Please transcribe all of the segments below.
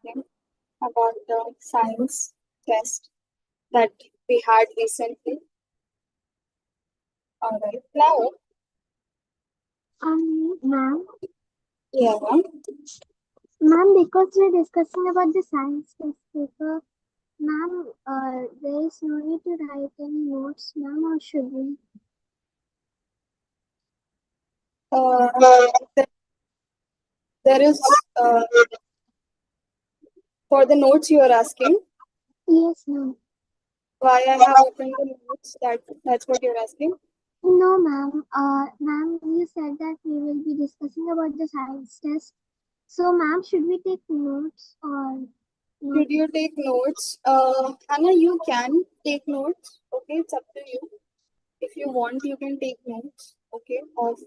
Okay. About the science test that we had recently. All right. Now, Ma'am, yeah, ma'am, because we're discussing about the science test paper, ma'am, there is no need to write any notes, ma'am, or should we? there there is for the notes you are asking Yes, ma'am. why I have opened the notes. That's what you're asking. No, ma'am. Ma'am, you said that we will be discussing about the science test. So, ma'am, should we take notes or not? Should you take notes? Hannah, you can take notes. Okay, it's up to you. If you want, you can take notes. Okay, of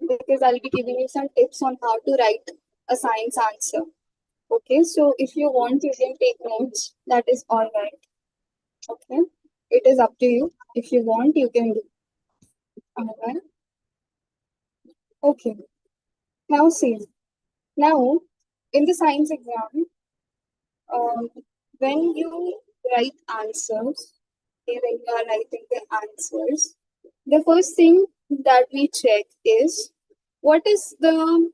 because I'll be giving you some tips on how to write a science answer. Okay, so if you want, you can take notes. That is all right. Okay, it is up to you. If you want, you can do. All right. Okay. Now see. Now, in the science exam, um, when you write answers, okay, when you are writing the answers, the first thing that we check is what is the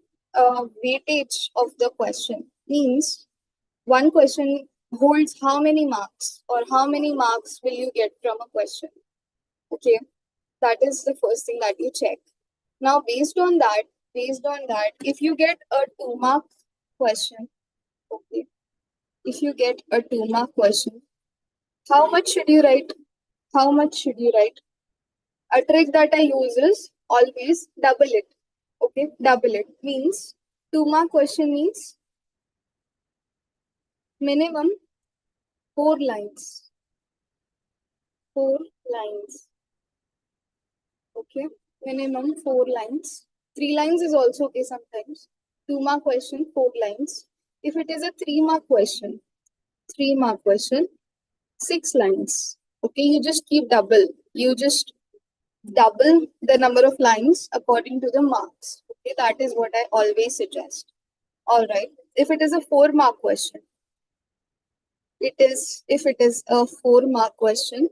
weightage of the question. Means one question holds how many marks or how many marks will you get from a question. Okay, that is the first thing that you check. Now, based on that, if you get a 2 mark question, okay, if you get a 2 mark question, how much should you write? How much should you write? A trick that I use is always double it. Okay, double it means 2 mark question means minimum 4 lines. 4 lines. Okay, minimum 4 lines. 3 lines is also okay sometimes. 2 mark question, 4 lines. If it is a 3 mark question, 6 lines. Okay, you just keep double. You just double the number of lines according to the marks. Okay, that is what I always suggest. All right. If it is a 4 mark question, if it is a 4 mark question,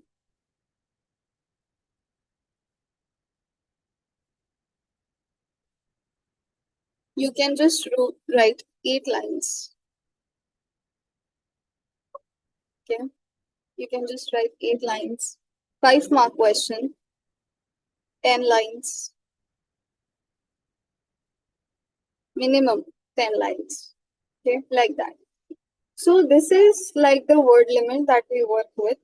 you can just write 8 lines. Okay, you can just write 8 lines. 5 mark question, 10 lines, minimum 10 lines. Okay, like that. So this is like the word limit that we work with.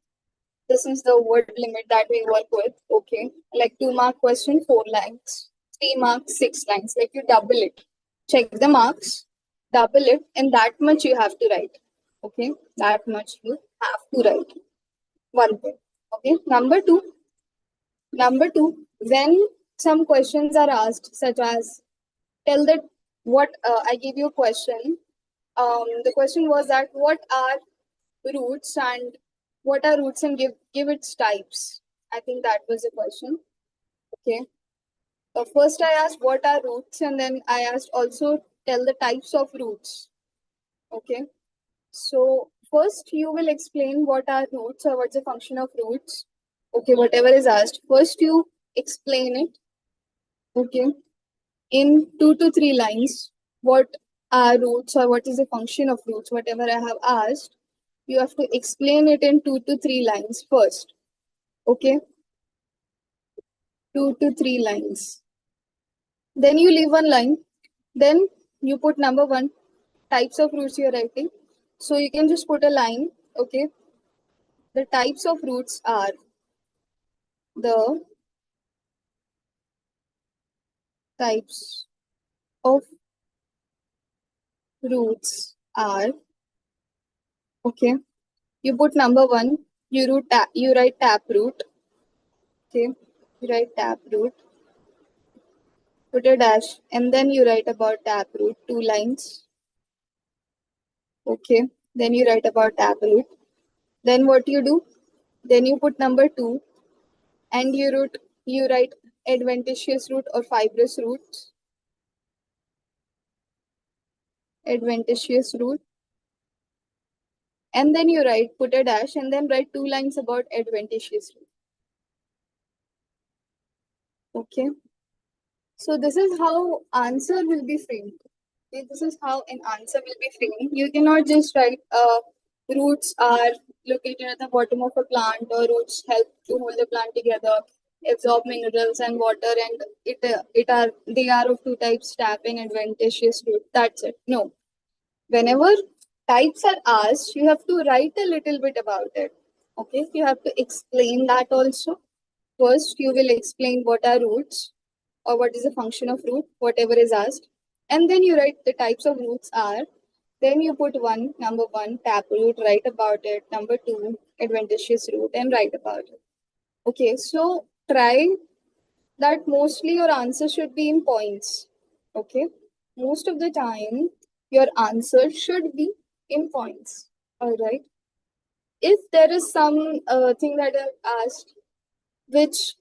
This is the word limit that we work with. Okay, like 2 mark question, 4 lines, 3 marks, 6 lines. Like you double it. Check the marks, double it, and that much you have to write. Okay, that much you have to write. One thing. Okay, number two, when some questions are asked, such as tell that what I give you a question. The question was that what are roots and give its types. I think that was the question. Okay. First I asked what are roots, and then I asked also tell the types of roots. Okay. So first you will explain what are roots or what's the function of roots. Okay, whatever is asked. First you explain it. Okay. In 2 to 3 lines, what are roots or what is the function of roots, whatever I have asked, you have to explain it in 2 to 3 lines first. Okay, 2 to 3 lines. Then you leave one line. Then you put number one, types of roots you're writing. So you can just put a line. Okay, the types of roots are the types of roots are. Okay, you put number one. You write tap root. Okay, you write tap root. Put a dash, and then you write about tap root. 2 lines. Okay, then you write about tap root. Then what you do? Then you put number two, and you write adventitious root or fibrous roots. Adventitious root. And then you write, put a dash, and then write 2 lines about adventitious root. Okay. So this is how answer will be framed. Okay, this is how an answer will be framed. You cannot just write roots are located at the bottom of a plant, or roots help to hold the plant together, absorb minerals and water, and they are of 2 types, tap and adventitious root. That's it. No. Whenever types are asked, you have to write a little bit about it. Okay, you have to explain that also. First, you will explain what are roots, or what is the function of root, whatever is asked. And then you write the types of roots are. Then you put number one, tap root, write about it. Number two, adventitious root, and write about it. Okay, so try that mostly your answer should be in points. Okay, most of the time, your answer should be in points. All right. If there is some thing that I've asked which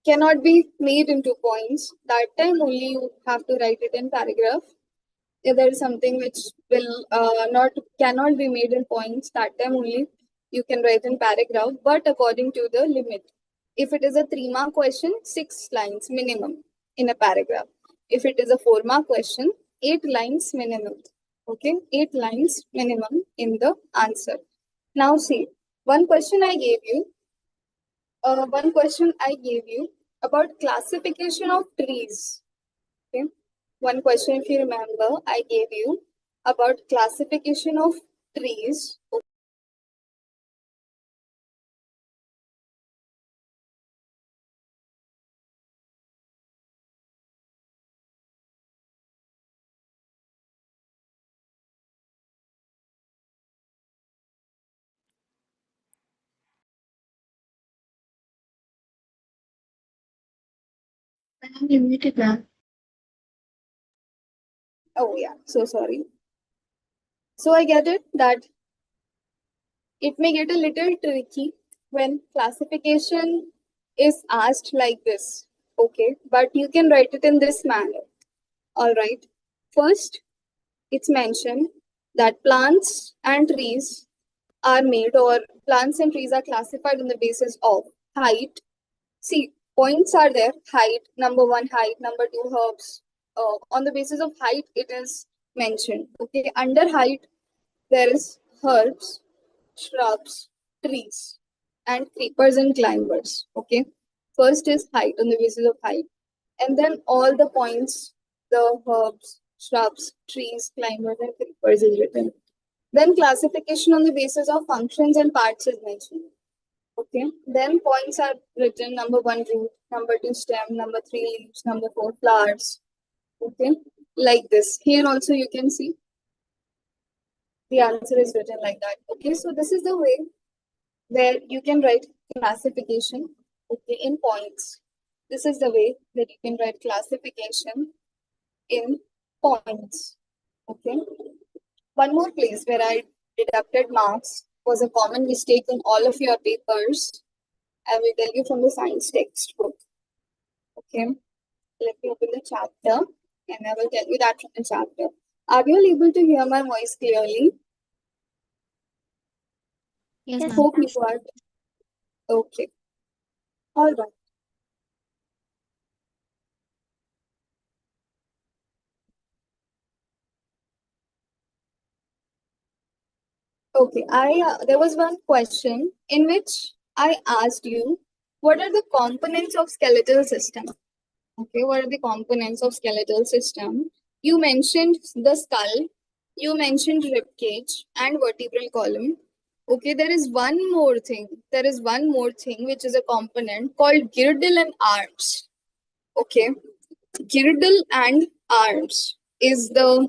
cannot be made into points, that time only you have to write it in paragraph. If there is something which will cannot be made in points, that time only you can write in paragraph, but according to the limit. If it is a 3-mark question, 6 lines minimum in a paragraph. If it is a 4-mark question, 8 lines minimum. Okay, 8 lines minimum in the answer. Now see, one question I gave you about classification of trees. Okay. One question, if you remember, I gave you about classification of trees. You muted, ma'am. Oh yeah, so sorry. So I get it that it may get a little tricky when classification is asked like this. Okay, but you can write it in this manner. All right. First, it's mentioned that plants and trees are made, or plants and trees are classified on the basis of height. See, points are there. Height, number one, height, number two, herbs. On the basis of height, it is mentioned. Okay, under height, there is herbs, shrubs, trees, and creepers and climbers. Okay, first is height, on the basis of height, and then all the points, the herbs, shrubs, trees, climbers, and creepers is written. Then classification on the basis of functions and parts is mentioned. Okay. Then points are written: number one, root; number two, stem; number three, leaves; number four, flowers. Okay. Like this. Here also you can see the answer is written like that. Okay. So this is the way where you can write classification. Okay. In points. This is the way that you can write classification in points. Okay. One more place where I deducted marks was a common mistake in all of your papers. I will tell you from the science textbook. Okay, let me open the chapter and I will tell you that from the chapter. Are you all able to hear my voice clearly? Yes, I ma'am. hope you are. Okay. All right. Okay. There was one question in which I asked you, what are the components of skeletal system? Okay, what are the components of skeletal system? You mentioned the skull, you mentioned rib cage and vertebral column. Okay, there is one more thing. There is one more thing which is a component called girdle and arms. Okay, girdle and arms is the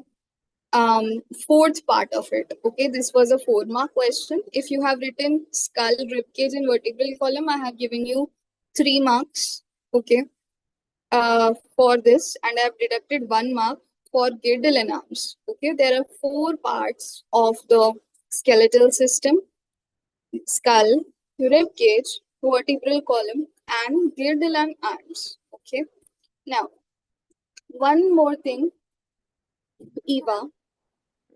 fourth part of it. Okay, this was a 4-mark question. If you have written skull, rib cage, and vertebral column, I have given you 3 marks. Okay, for this, and I have deducted 1 mark for girdle and arms. Okay, there are 4 parts of the skeletal system: skull, rib cage, vertebral column, and girdle and arms. Okay, now one more thing, Eva.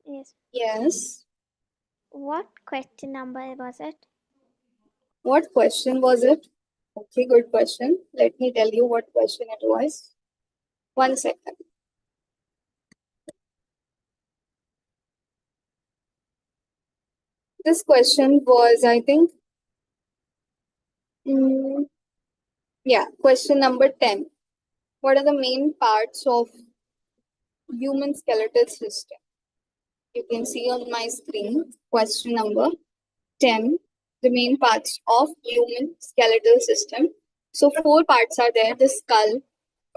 Yes. Yes. What question number was it? What question was it? Okay, good question. Let me tell you what question it was. 1 second. This question was, I think, yeah, question number 10. What are the main parts of human skeletal system? You can see on my screen, question number 10, the main parts of human skeletal system. So 4 parts are there: the skull,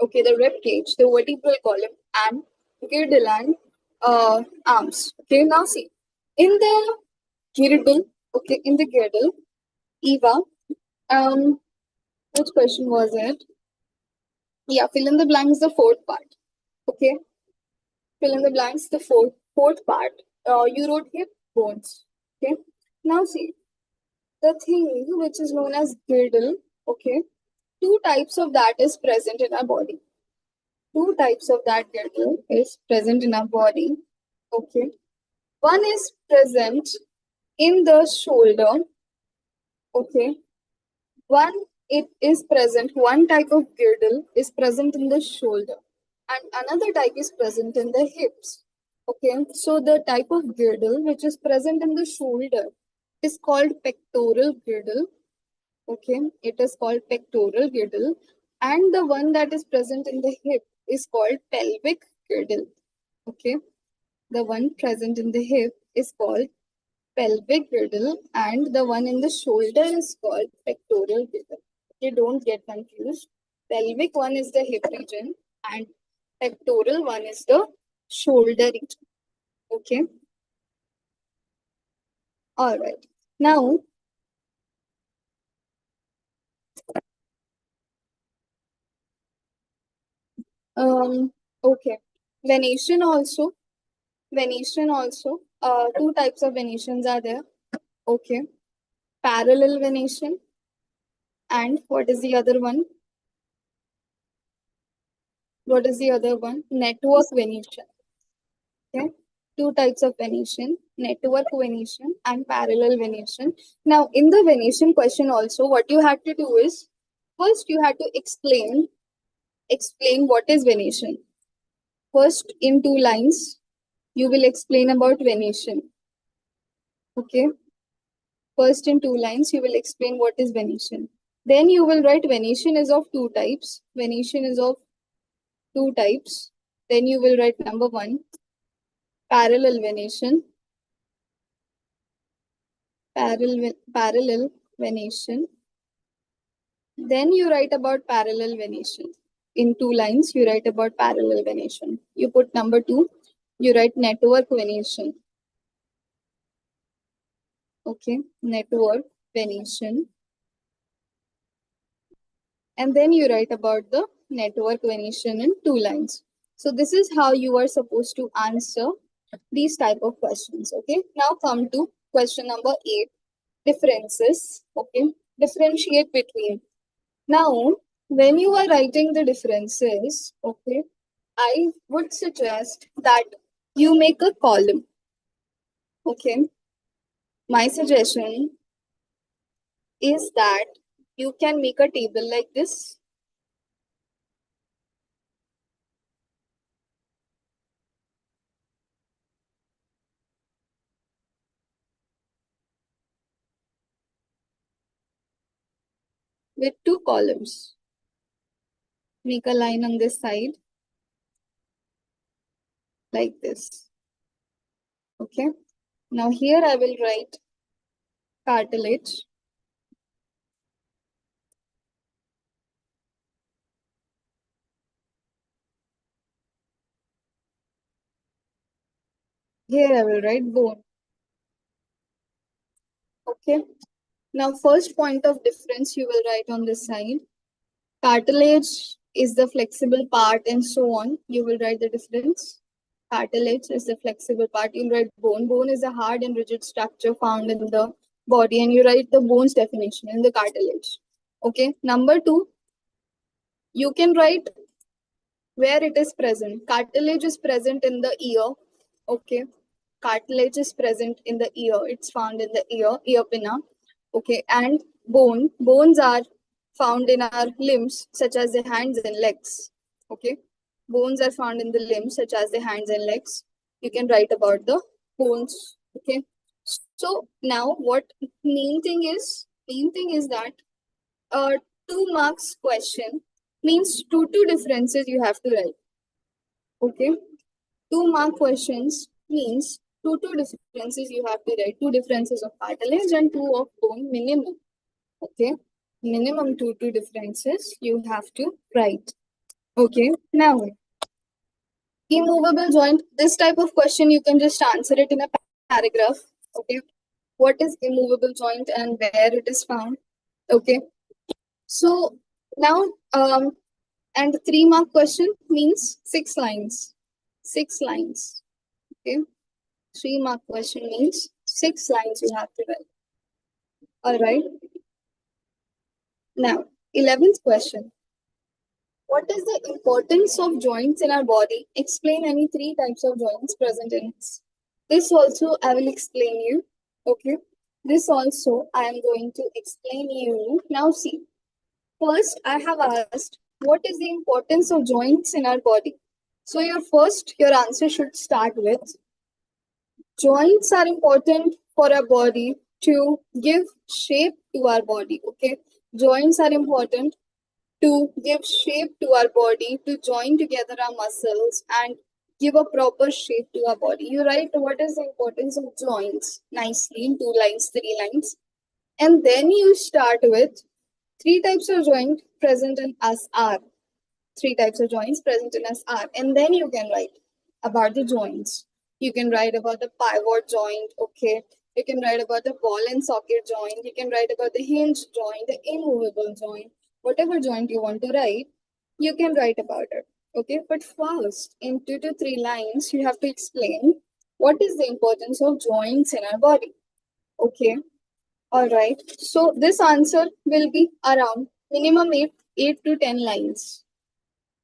okay, the rib cage, the vertebral column, and girdle and arms. Okay, now see, in the girdle, okay, in the girdle, Eva, which question was it? Yeah, fill in the blanks, the fourth part. Okay, fill in the blanks, the fourth part. You wrote hip bones. Okay, now see, the thing which is known as girdle, okay, 2 types of that is present in our body. 2 types of that girdle is present in our body, okay. One is present in the shoulder, okay. One type of girdle is present in the shoulder, and another type is present in the hips, okay. So the type of girdle which is present in the shoulder is called pectoral girdle. Okay, it is called pectoral girdle, and the one that is present in the hip is called pelvic girdle. Okay, the one present in the hip is called pelvic girdle, and the one in the shoulder is called pectoral girdle. Okay, don't get confused. Pelvic one is the hip region, and pectoral one is the shoulder region. Okay, all right. Now, okay, venation also. Venation also. 2 types of venations are there. Okay. Parallel venation. And what is the other one? What is the other one? Network venation. Okay. 2 types of venation. Network venation and parallel venation. Now, in the venation question also, what you had to do is, first you had to explain what is venation. First, in 2 lines, you will explain about venation. Okay. First, in 2 lines, you will explain what is venation. Then you will write venation is of 2 types. Venation is of 2 types. Then you will write number 1, parallel venation. Parallel venation. Then you write about parallel venation. In 2 lines, you write about parallel venation. You put number 2, you write network venation. Okay, network venation. And then you write about the network venation in 2 lines. So this is how you are supposed to answer these type of questions. Okay, now come to question number 8, differences. Okay, differentiate between. Now, when you are writing the differences, okay, I would suggest that you make a column. Okay, my suggestion is that you can make a table like this. With 2 columns. Make a line on this side like this. Okay. Now here I will write cartilage. Here I will write bone. Okay. Now first point of difference you will write on this side. Cartilage is the flexible part and so on. You will write the difference. Cartilage is the flexible part. You'll write bone. Bone is a hard and rigid structure found in the body, and you write the bone's definition in the cartilage. Okay. Number 2, you can write where it is present. Cartilage is present in the ear. Okay. cartilage is present in the ear. It's found in the ear pinna. Okay, and bones are found in our limbs, such as the hands and legs. Okay, bones are found in the limbs, such as the hands and legs. You can write about the bones. Okay, so now what main thing is that 2 marks question means two differences you have to write. Okay, 2 mark questions means two differences you have to write. 2 differences of cartilage and 2 of bone minimum. Okay, minimum two differences you have to write. Okay, now immovable joint. This type of question you can just answer it in a paragraph. Okay, what is immovable joint and where it is found? Okay, so now and 3 mark question means 6 lines. 6 lines. Okay, 3 mark question means 6 lines you have to write. All right. Now, 11th question. What is the importance of joints in our body? Explain any 3 types of joints present in us. This also I will explain you. Okay. This also I am going to explain you. Now see. First, I have asked, what is the importance of joints in our body? So your answer should start with, joints are important for our body to give shape to our body. Okay, joints are important to give shape to our body, to join together our muscles and give a proper shape to our body. You write what is the importance of joints nicely in 2 lines, 3 lines, and then you start with 3 types of joint present in us are. 3 types of joints present in us are, and then you can write about the joints. You can write about the pivot joint. Okay, you can write about the ball and socket joint. You can write about the hinge joint, the immovable joint. Whatever joint you want to write, you can write about it. Okay, but first, in 2 to 3 lines, you have to explain what is the importance of joints in our body. Okay, all right. So this answer will be around minimum 8 to 10 lines.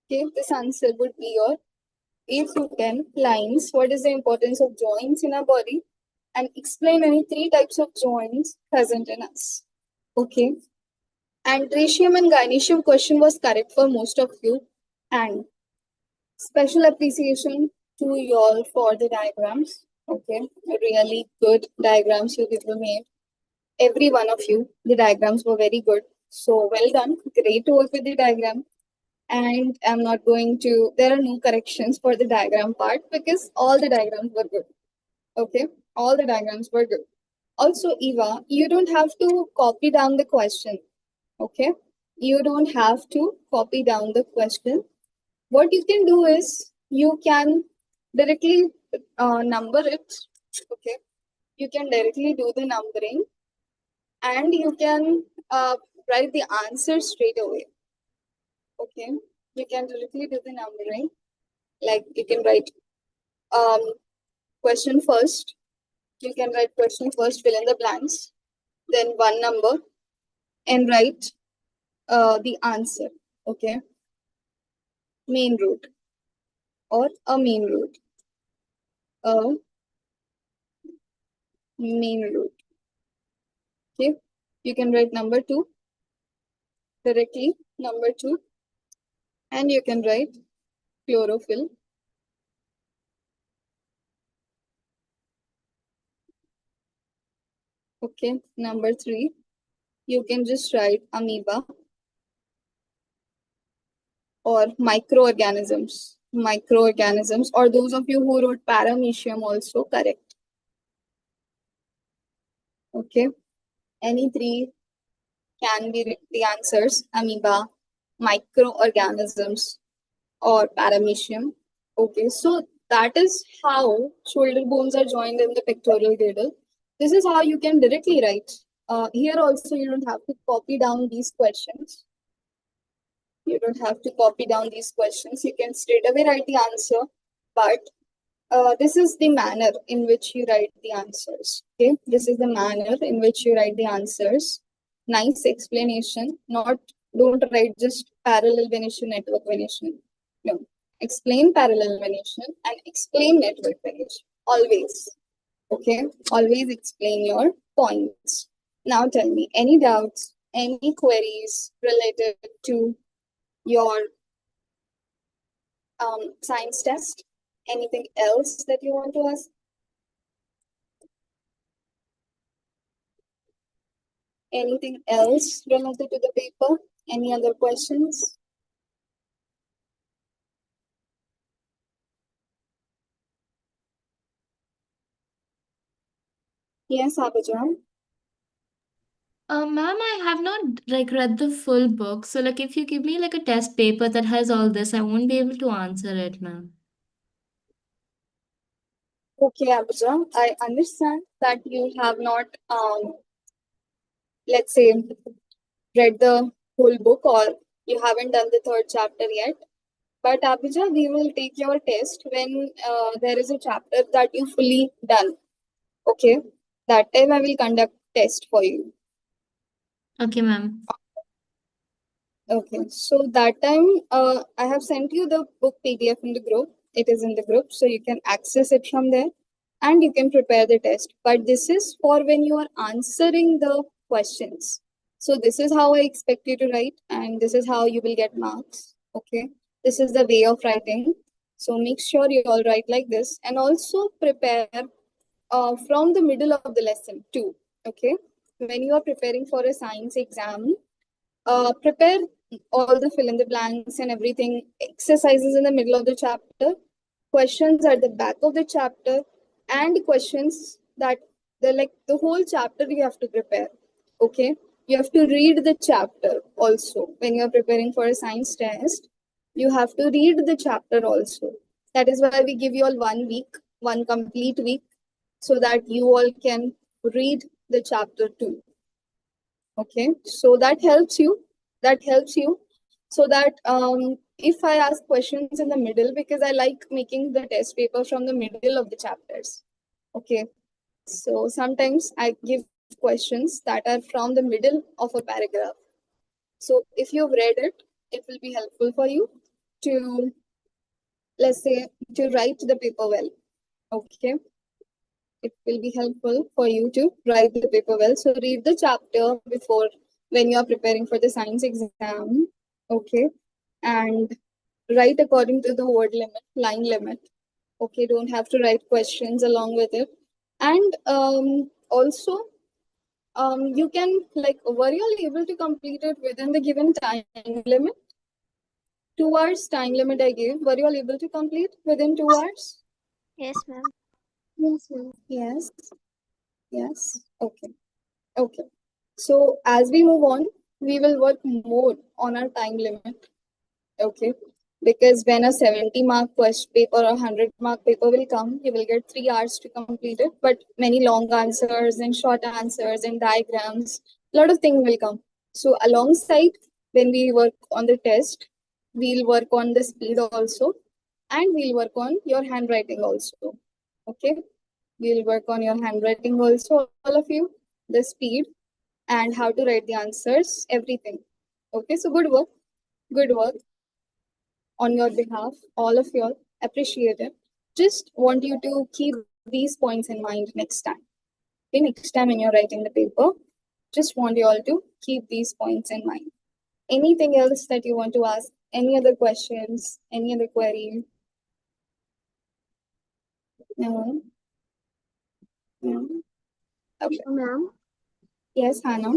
Okay, this answer would be your 8 to 10 lines. What is the importance of joints in our body? And explain any 3 types of joints present in us. Okay. Andretium and gynoecium question was correct for most of you. And special appreciation to you all for the diagrams. Okay. Really good diagrams you people made. Every one of you, the diagrams were very good. So well done. Great to work with the diagram. And I'm not going to, there are no corrections for the diagram part because all the diagrams were good. Okay, all the diagrams were good. Also, Eva, you don't have to copy down the question. Okay, you don't have to copy down the question. What you can do is you can directly number it. Okay, you can directly do the numbering and you can write the answer straight away. Okay, you can directly do the numbering. Like you can write question first. You can write question first, fill in the blanks, then one number, and write the answer. Okay, main root or a main root. A main root. Okay, you can write number 2 directly, number 2, and you can write chlorophyll. Okay, number 3, you can just write amoeba or microorganisms. Microorganisms, or those of you who wrote paramecium also correct. Okay, any 3 can be the answers: amoeba, microorganisms, or paramecium. Okay, so that is how shoulder bones are joined in the pectoral girdle. This is how you can directly write. Here also you don't have to copy down these questions. You don't have to copy down these questions. You can straight away write the answer, but this is the manner in which you write the answers. Okay, this is the manner in which you write the answers. Nice explanation. Don't write just parallel venation, network venation. No, explain parallel venation and explain network venation always. Okay, always explain your points. Now tell me, any doubts, any queries related to your science test? Anything else that you want to ask? Anything else related to the paper? Any other questions? Yes, Abhijam. Ma'am, I have not read the full book. So if you give me a test paper that has all this, I won't be able to answer it, ma'am. Okay, Abhijam, I understand that you have not, let's say, read the whole book or you haven't done the third chapter yet. But Abhija, we will take your test when there is a chapter that you fully done. Okay, that time I will conduct test for you. Okay, ma'am. Okay, so that time I have sent you the book PDF in the group. It is in the group, so you can access it from there and you can prepare the test. But this is for when you are answering the questions. So this is how I expect you to write, and this is how you will get marks. Okay, this is the way of writing. So make sure you all write like this, and also prepare from the middle of the lesson too. Okay, when you are preparing for a science exam, prepare all the fill in the blanks and everything, exercises in the middle of the chapter, questions at the back of the chapter, and questions that the whole chapter you have to prepare. Okay, you have to read the chapter also when you are preparing for a science test. You have to read the chapter also. That is why we give you all 1 week, one complete week, so that you all can read the chapter too. Okay, so that helps you. That helps you so that if I ask questions in the middle, because I like making the test paper from the middle of the chapters. Okay, so sometimes I give questions that are from the middle of a paragraph. So if you've read it, it will be helpful for you to, let's say, to write the paper well. Okay, it will be helpful for you to write the paper well. So read the chapter before when you are preparing for the science exam. Okay, and write according to the word limit, line limit. Okay, don't have to write questions along with it. And also, you can were you all able to complete it within the given time limit? 2 hours time limit I gave. Were you all able to complete within 2 hours? Yes, ma'am. Yes, ma'am. Yes. Yes. Okay. Okay. So as we move on, we will work more on our time limit. Okay. Because when a 70-mark question paper or 100-mark paper will come, you will get 3 hours to complete it. But many long answers and short answers and diagrams, a lot of things will come. So alongside, when we work on the test, we'll work on the speed also, and we'll work on your handwriting also. Okay. We'll work on your handwriting also, all of you, the speed and how to write the answers, everything. Okay, so good work. Good work on your behalf, all of you all. Appreciate it. Just want you to keep these points in mind next time. Okay, next time when you're writing the paper, just want you all to keep these points in mind. Anything else that you want to ask? Any other questions? Any other query? No? No? Okay. Ma'am, Yes, Hannah.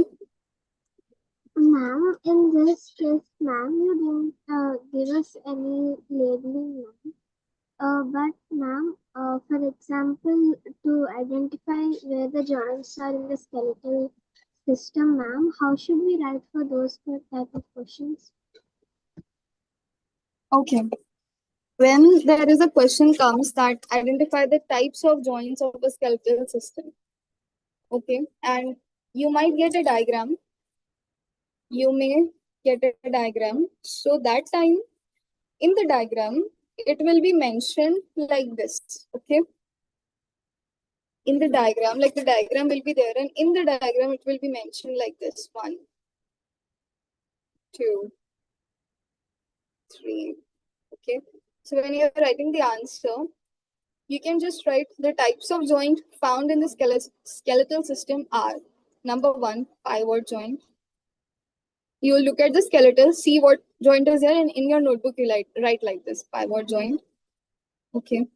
ma'am, in this test, ma'am, you didn't give us any labeling, ma'am. But ma'am, for example, to identify where the joints are in the skeletal system, ma'am, how should we write for those type of questions? Okay. When there is a question comes that identify the types of joints of a skeletal system. Okay, and you might get a diagram. You may get a diagram. So that time in the diagram, it will be mentioned like this. Okay. In the diagram, like the diagram will be there, and in the diagram, it will be mentioned like this: 1, 2, 3. Okay. So when you're writing the answer, you can just write the types of joint found in the skeletal system are: number one, pivot joint. You look at the skeletal, see what joint is there, and in your notebook you write like this: pivot joint. Okay.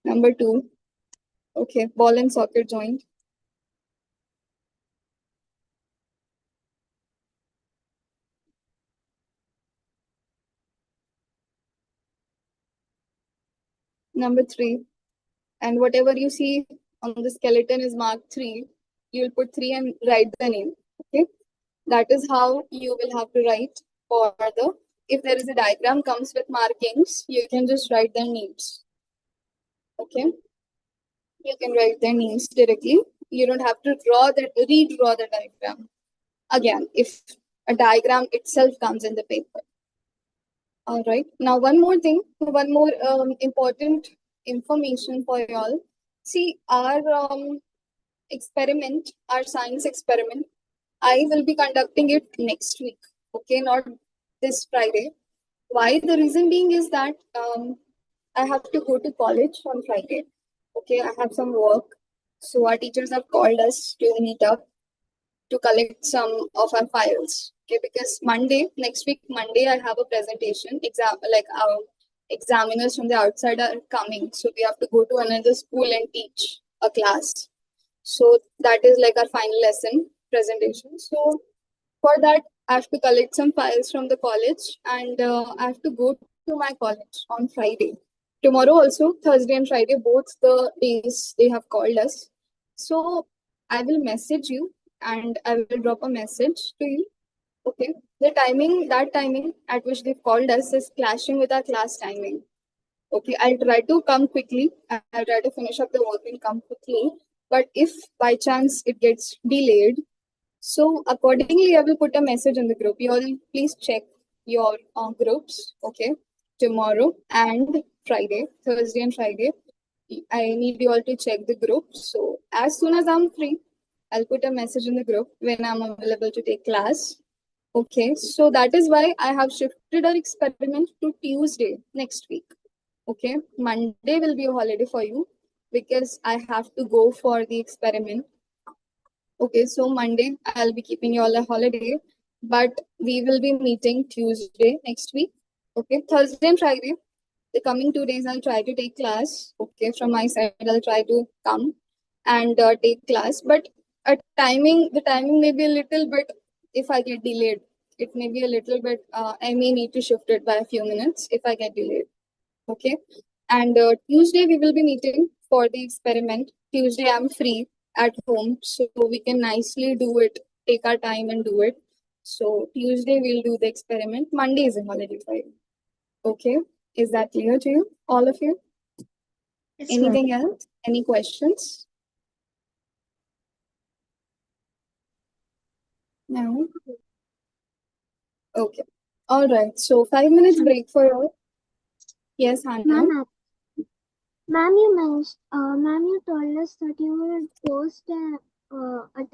Number two, okay, ball and socket joint. Number three, and whatever you see on the skeleton is marked 3, you'll put 3 and write the name. Okay, that is how you will have to write for the, if there is a diagram comes with markings, you can just write their names. Okay, you can write their names directly. You don't have to redraw the diagram again if a diagram itself comes in the paper. All right, now one more thing, one more important information for you all. See, our experiment, our science experiment, I will be conducting it next week. Okay, not this Friday. Why? The reason being is that I have to go to college on Friday. Okay, I have some work. So our teachers have called us to meet up to collect some of our files. Okay, because Monday, next week, Monday, I have a presentation. Like our examiners from the outside are coming. So we have to go to another school and teach a class. So that is like our final lesson presentation. So for that, I have to collect some files from the college, and I have to go to my college on Friday. Tomorrow also, Thursday and Friday, both the days they have called us. So I will message you and I will drop a message to you. Okay. That timing at which they've called us is clashing with our class timing. Okay, I'll try to come quickly. I'll try to finish up the work and come quickly. But if by chance it gets delayed, so accordingly, I will put a message in the group. You all please check your groups, okay? Tomorrow and Friday, Thursday and Friday. I need you all to check the group. So as soon as I'm free, I'll put a message in the group when I'm available to take class. Okay, so that is why I have shifted our experiment to Tuesday next week. Okay, Monday will be a holiday for you because I have to go for the experiment. Okay, so Monday I'll be keeping you all a holiday, but we will be meeting Tuesday next week. Okay, Thursday and Friday, the coming 2 days, I'll try to take class. Okay, from my side, I'll try to come and take class. But the timing may be a little bit, if I get delayed, it may be a little bit, I may need to shift it by a few minutes if I get delayed. Okay. And Tuesday we will be meeting for the experiment. Tuesday I'm free at home, so we can nicely do it, take our time and do it. So Tuesday we'll do the experiment. Monday is a holiday for you. Okay. Is that clear to you, all of you? Yes, Anything else? Any questions? No? Okay. All right. So 5 minutes break for all. Yes, Hannah. Ma'am, you told us that you will post a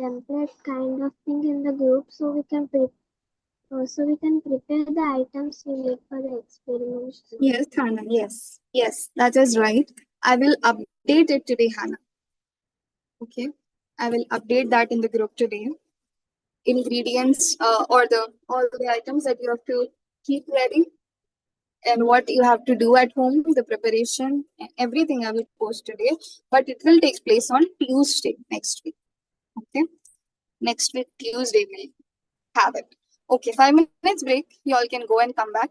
template kind of thing in the group so we can prepare the items we need for the experiments. Yes, Hannah. Yes. Yes, that is right. I will update it today, Hannah. Okay. I will update that in the group today. Ingredients or all the items that you have to keep ready and what you have to do at home, the preparation, everything I will post today. But it will take place on Tuesday next week. Okay. Next week, Tuesday, we'll have it. Okay, 5 minutes break. You all can go and come back.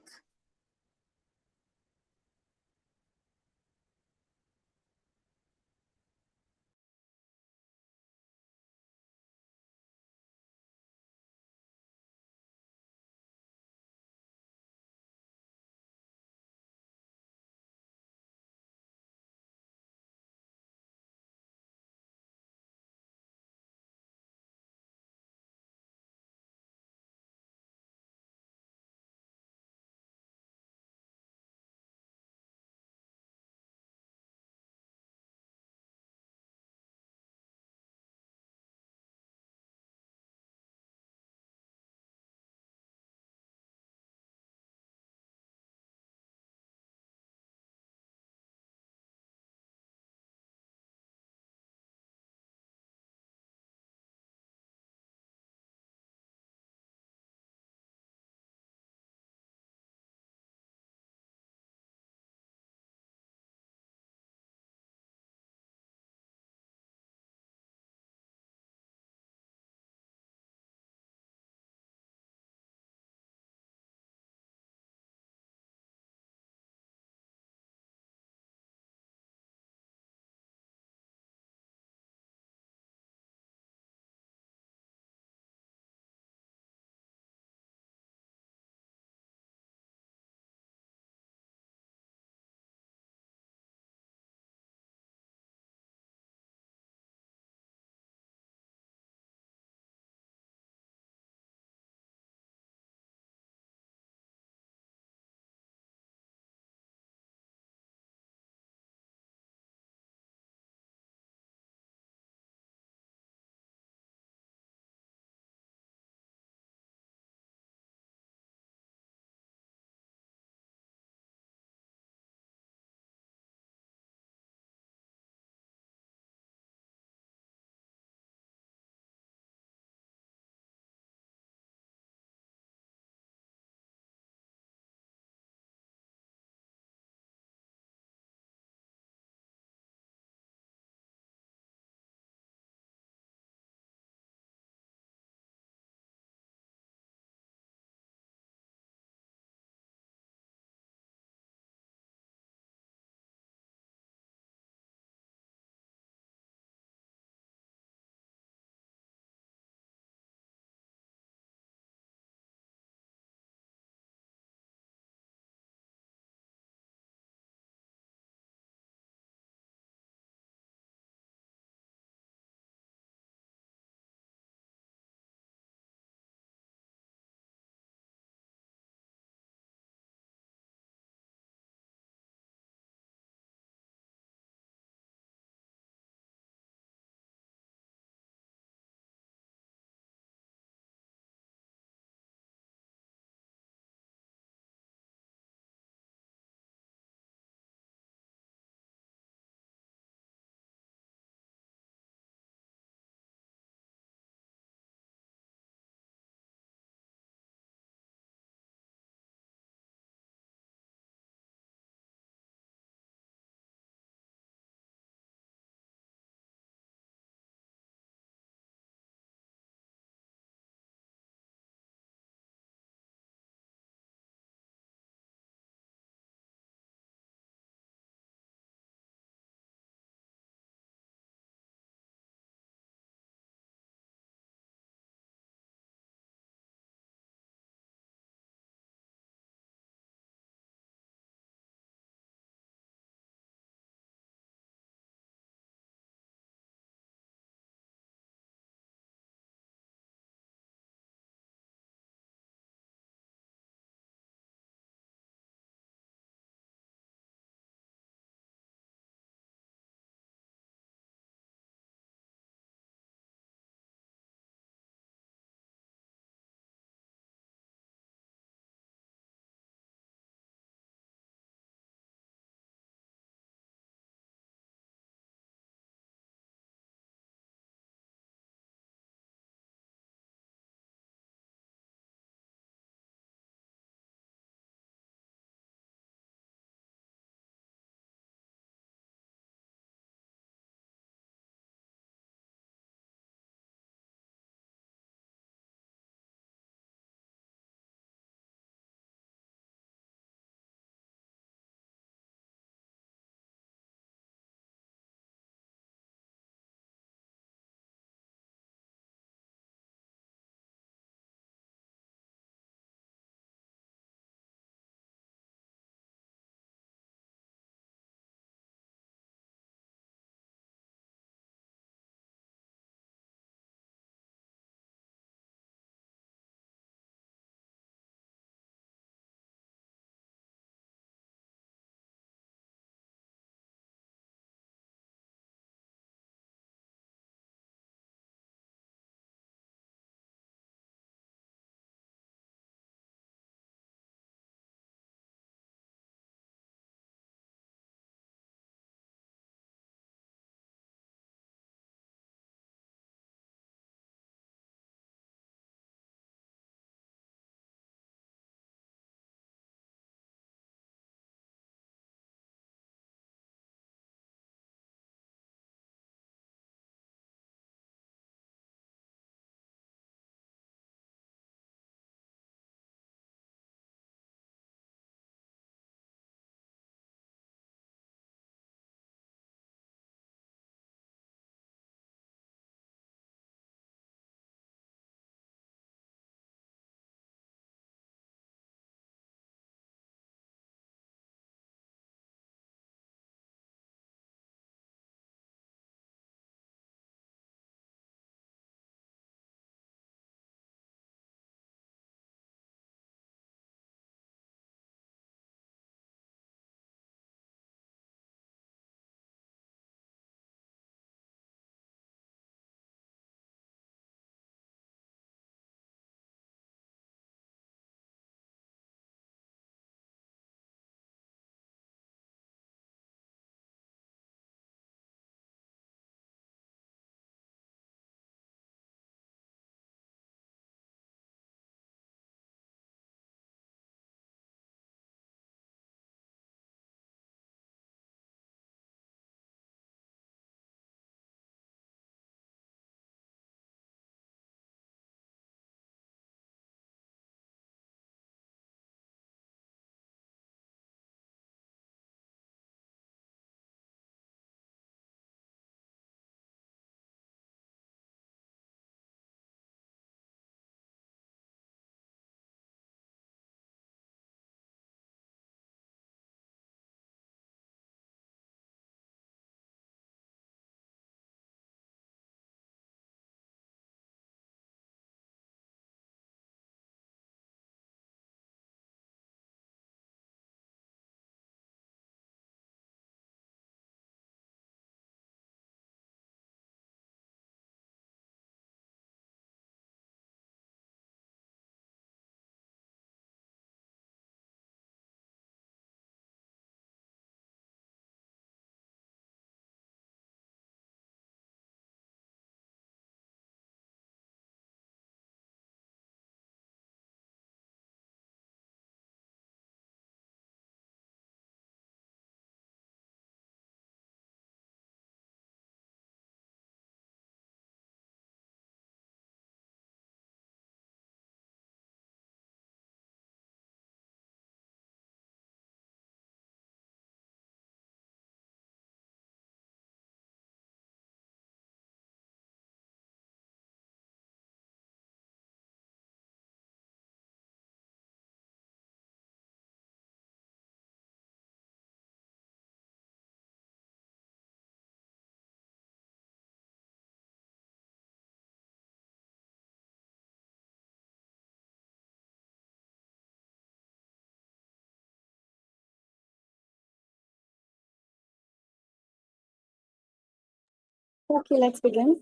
Okay, let's begin.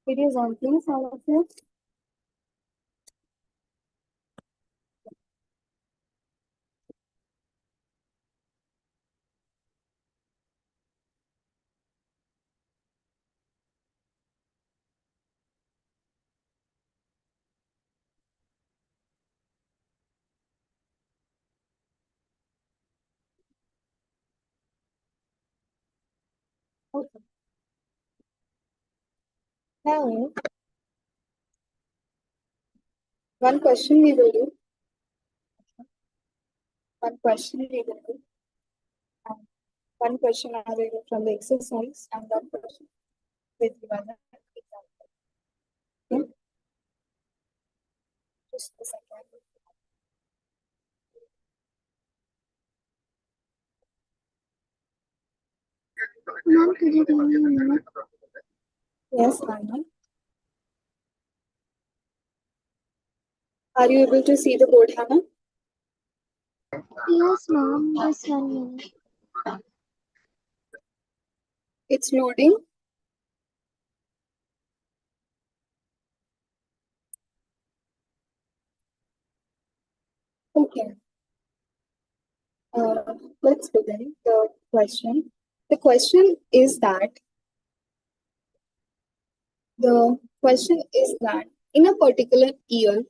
Videos on, please, all of you. Okay. Now, one question we will do. One question we will do. And one question I will do from the exercise and one question with the other example. Okay? Just a second. Ma'am, could you give me a minute? Yes, Anna. Are you able to see the board, Hannah? Yes, ma'am. Just 1 minute. It's loading. Okay. Let's begin the question. The question is that in a particular year,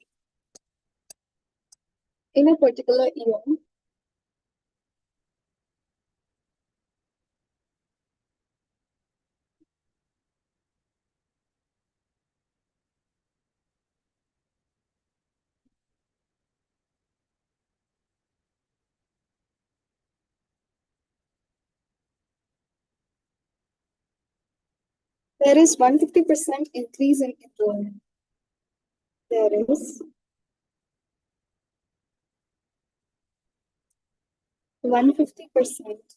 there is 150% increase in enrollment. There is 150%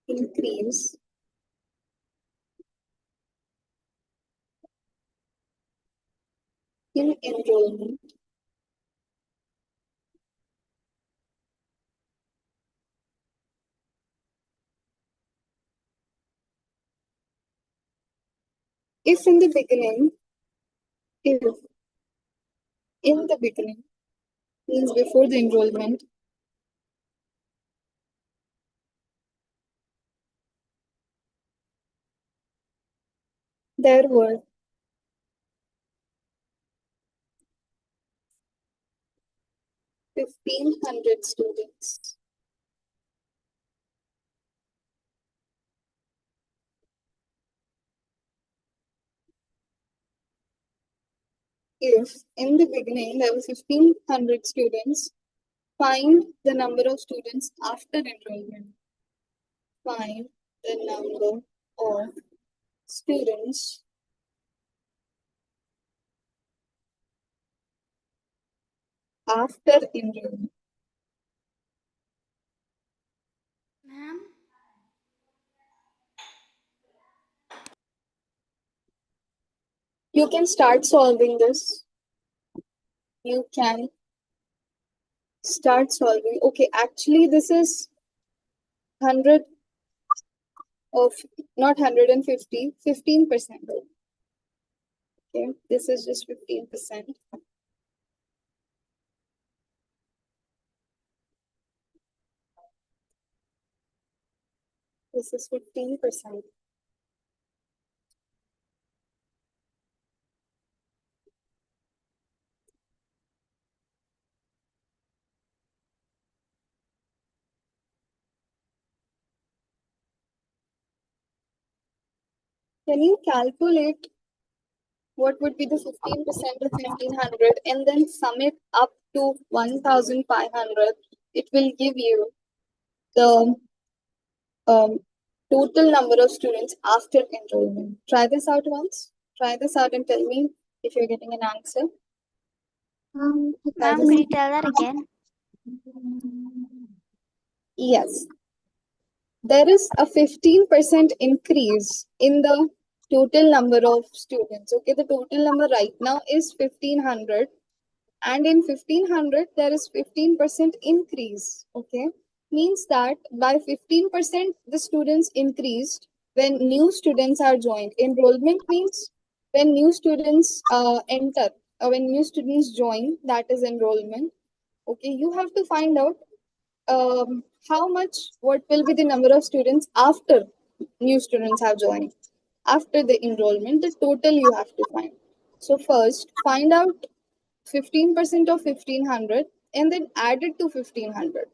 increase in enrollment if in the beginning means before the enrollment, there were 1,500 students. If in the beginning there were 1,500 students, find the number of students after enrollment. Find the number of students after enrollment. Ma'am? You can start solving this. You can start solving. Okay, actually, this is 100 of not 150, 15%. Okay, this is just 15%. This is 15%. Can you calculate what would be the 15% of 1,500 and then sum it up to 1,500? It will give you the total number of students after enrollment. Try this out once. Try this out and tell me if you're getting an answer. Ma'am, could you tell that again? Yes. There is a 15% increase in the total number of students. Okay, the total number right now is 1,500. And in 1,500, there is 15% increase. Okay. means that by 15% the students increased when new students are joined. Enrollment means when new students enter, when new students join, that is enrollment. Okay, you have to find out how much, what will be the number of students after new students have joined. After the enrollment, the total you have to find. So first, find out 15% of 1500 and then add it to 1500.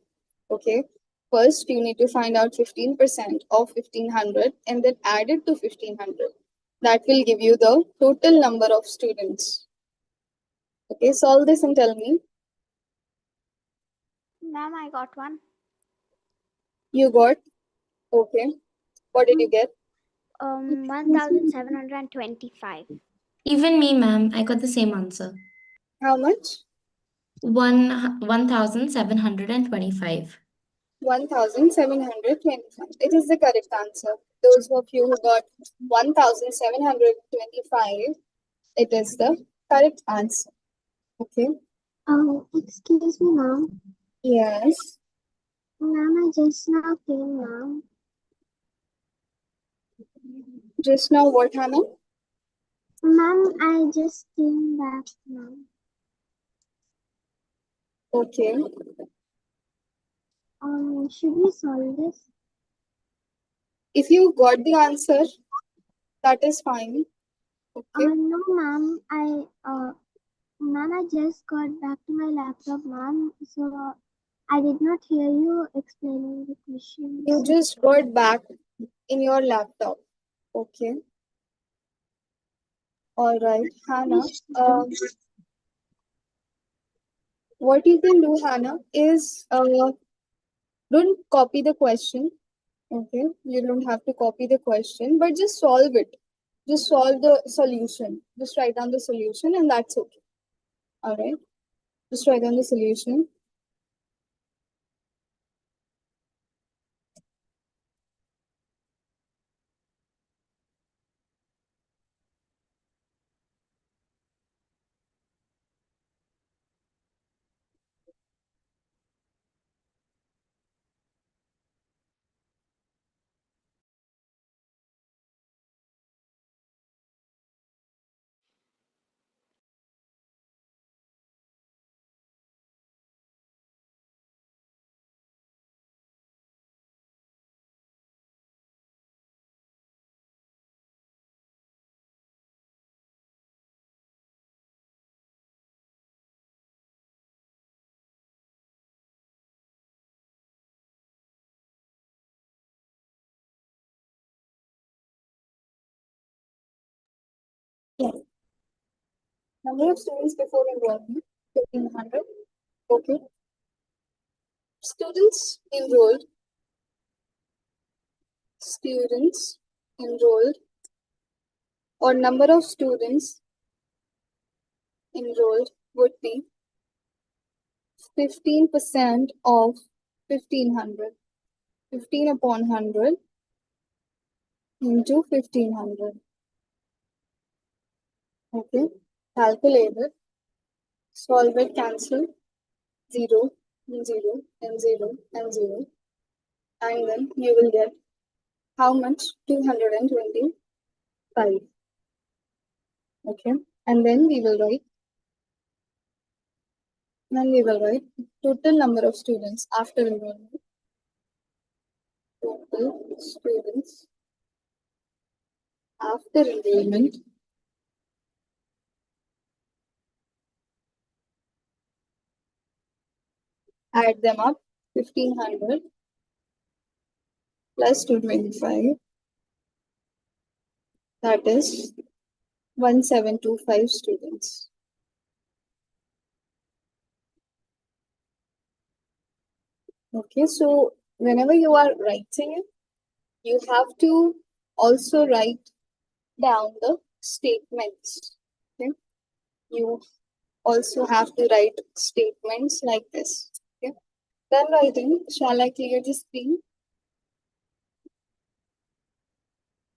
Okay. First, you need to find out 15% of 1500 and then add it to 1500. That will give you the total number of students. Okay, solve this and tell me. Ma'am, I got one. You got, okay. What did you get? 1725. Even me, ma'am, I got the same answer. How much? 1725. 1725. It is the correct answer. Those of you who got 1725, it is the correct answer. Okay. Excuse me, ma'am. Yes. Ma'am, I just now came, ma'am. Just now, what, Hannah? Ma'am, I just came back, ma'am. Okay. Should we solve this? If you got the answer, that is fine. Okay. No, ma'am. Ma'am, I just got back to my laptop, ma'am. So I did not hear you explaining the question. You just got back in your laptop. Okay. All right, Hannah. What you can do, Hannah, is don't copy the question. Okay. You don't have to copy the question, but just solve it. Just solve the solution. Just write down the solution, and that's okay. All right. Just write down the solution. Yes. Number of students before enrollment, 1500. Okay. Students enrolled. Students enrolled, or number of students enrolled would be 15% of 1500. 15 upon 100 into 1500. Okay. Calculate it. Solve it, cancel 0 and 0 and 0 and 0. And then you will get how much? 225. Okay. And then we will write total number of students after enrollment. Total students after enrollment add them up, 1500 plus 225, that is 1725 students. Okay, so whenever you are writing it, you have to also write down the statements. Okay, you also have to write statements like this. Okay, done writing. Shall I clear the screen?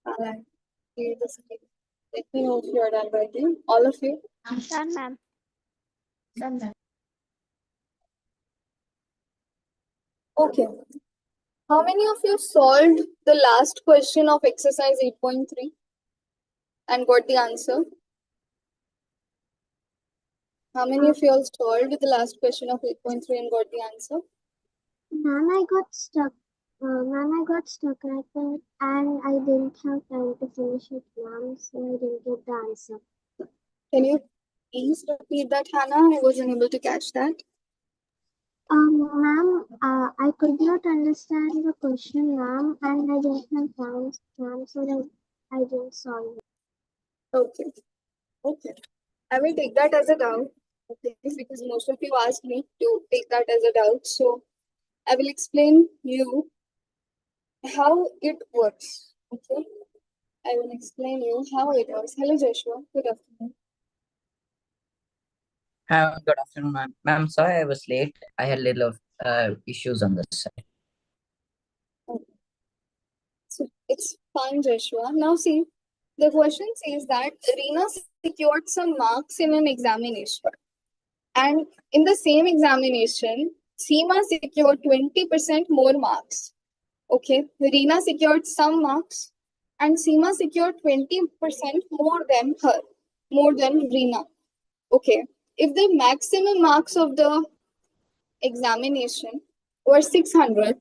Shall I clear the screen? Let me know if you are done writing. All of you. Done, ma'am. Done that. Okay. How many of you solved the last question of exercise 8.3 and got the answer? How many of you all solved the last question of 8.3 and got the answer? Ma'am, I got stuck. Ma'am, I got stuck at it and I didn't have time to finish it, ma'am, so I didn't get the answer. Can you please repeat that, Hannah? I wasn't able to catch that. Ma'am, I could not understand the question, ma'am, and I didn't have time, ma'am, so that I didn't solve it. Okay. Okay. I will take that as a doubt. Okay. Because most of you asked me to take that as a doubt. So I will explain you how it works. Okay. I will explain you how it works. Hello, Joshua. Good afternoon. Good afternoon, ma'am. Ma'am, sorry I was late. I had little issues on this side. So it's fine, Joshua. Now see, the question says that Reena secured some marks in an examination. And in the same examination, Seema secured 20% more marks. Okay, Reena secured some marks and Seema secured 20% more than her, more than Reena. Okay, if the maximum marks of the examination were 600,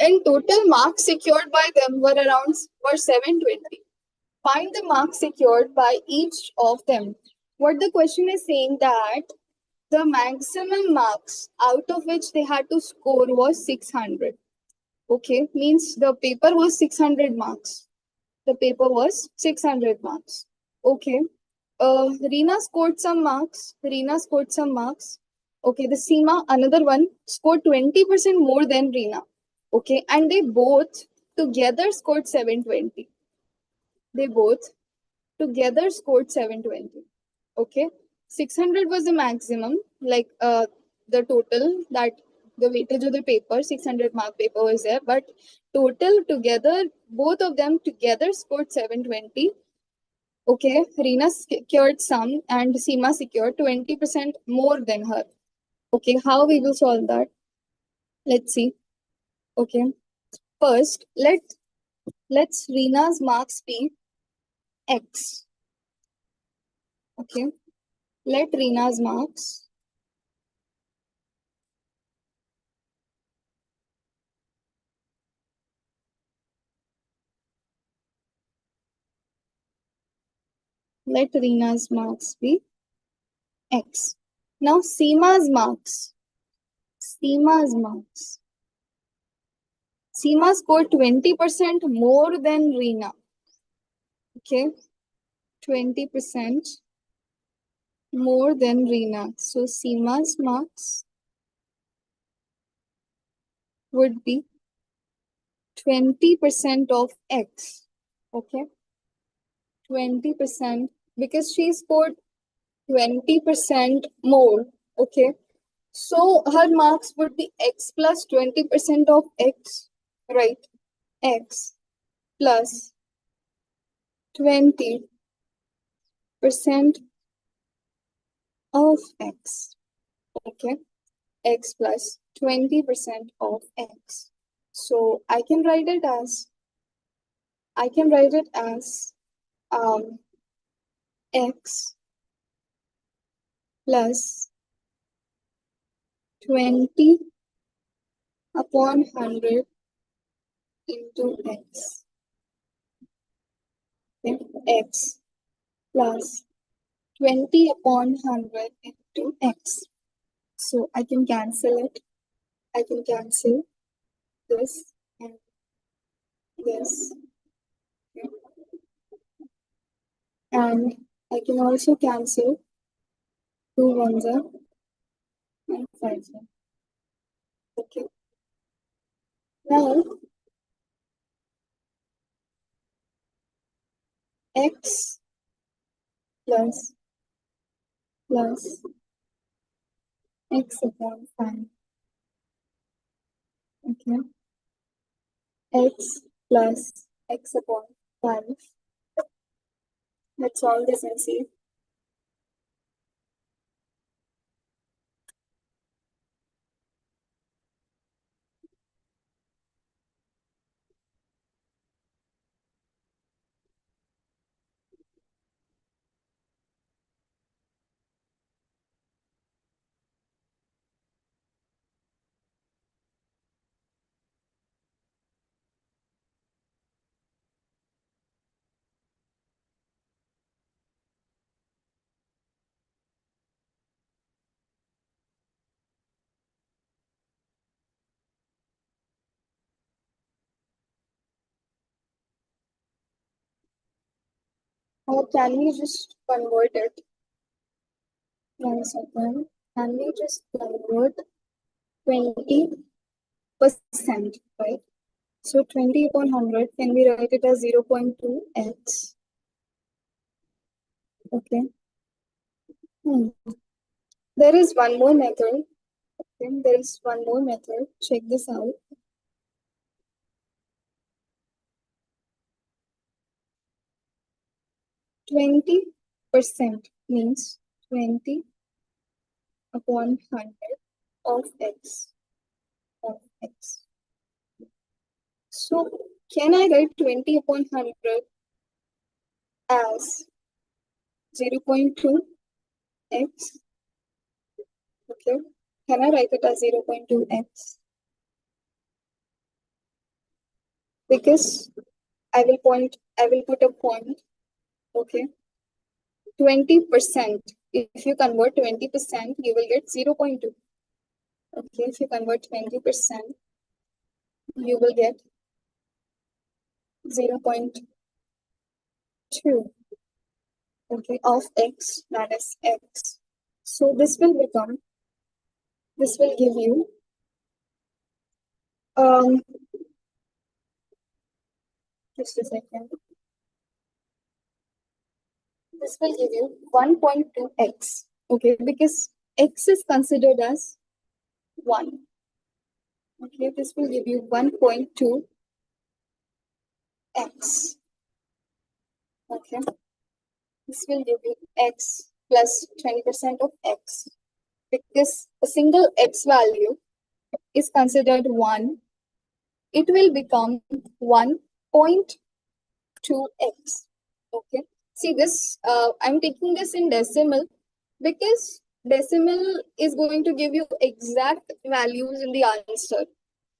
and total marks secured by them were 720. Find the marks secured by each of them. What the question is saying that the maximum marks out of which they had to score was 600. Okay, means the paper was 600 marks. The paper was 600 marks. Okay. Reena scored some marks. Reena scored some marks. Okay, the Seema, another one, scored 20% more than Reena. Okay, and they both together scored 720. They both together scored 720. Okay, 600 was the maximum, like the total that the weightage of the paper, 600 mark paper was there, but total together, both of them together scored 720. Okay, Reena secured some and Seema secured 20% more than her. Okay, how we will solve that? Let's see. Okay, first let's Reena's marks be X. Okay, let Reena's marks be X. Now Seema's marks. Seema scored 20% more than Reena. Okay, 20% more than Reena. So Seema's marks would be 20% of X. Okay, 20% because she scored 20% more. Okay, so her marks would be X plus 20% of X, right? X plus 20% of X. Okay, X plus 20% of X. So I can write it as X plus 20 upon 100 into X. Okay, X plus 20 upon 100 into X. So I can cancel it. I can cancel this and this. Okay. And I can also cancel 2 ones are and 5 are. Okay. Now X plus X upon 5. Okay. X plus X upon 5. Let's solve this and see. Or can we just convert it? 1 second. Can we just convert 20%, right? So 20 upon 100, can we write it as 0.2x? Okay. There is one more method. Okay, there is one more method. Check this out. %, means 20 upon 100 of x. So can I write 20 upon 100 as 0.2x? Okay. Can I write it as 0.2x? Because I will put a point. Okay. 20%. If you convert 20%, you will get 0.2. Okay. If you convert 20%, you will get 0.2. Okay, of x, that is x. So this will give you just a second. This will give you 1.2x. Okay, because x is considered as 1. Okay, this will give you 1.2x. Okay, this will give you x plus 20% of x. Because a single x value is considered 1, it will become 1.2x. Okay. See this, I'm taking this in decimal because decimal is going to give you exact values in the answer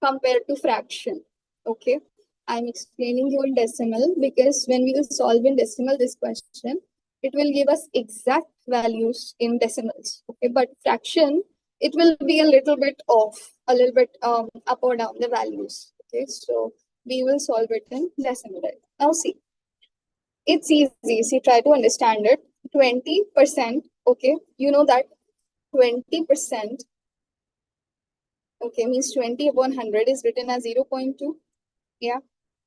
compared to fraction. Okay. I'm explaining you in decimal because when we will solve in decimal this question, it will give us exact values in decimals. Okay. But fraction, it will be a little bit off, a little bit up or down the values. Okay. So we will solve it in decimal. Now see. It's easy. See, try to understand it. 20%, okay, you know that 20%, okay, means 20 upon 100 is written as 0.2. Yeah,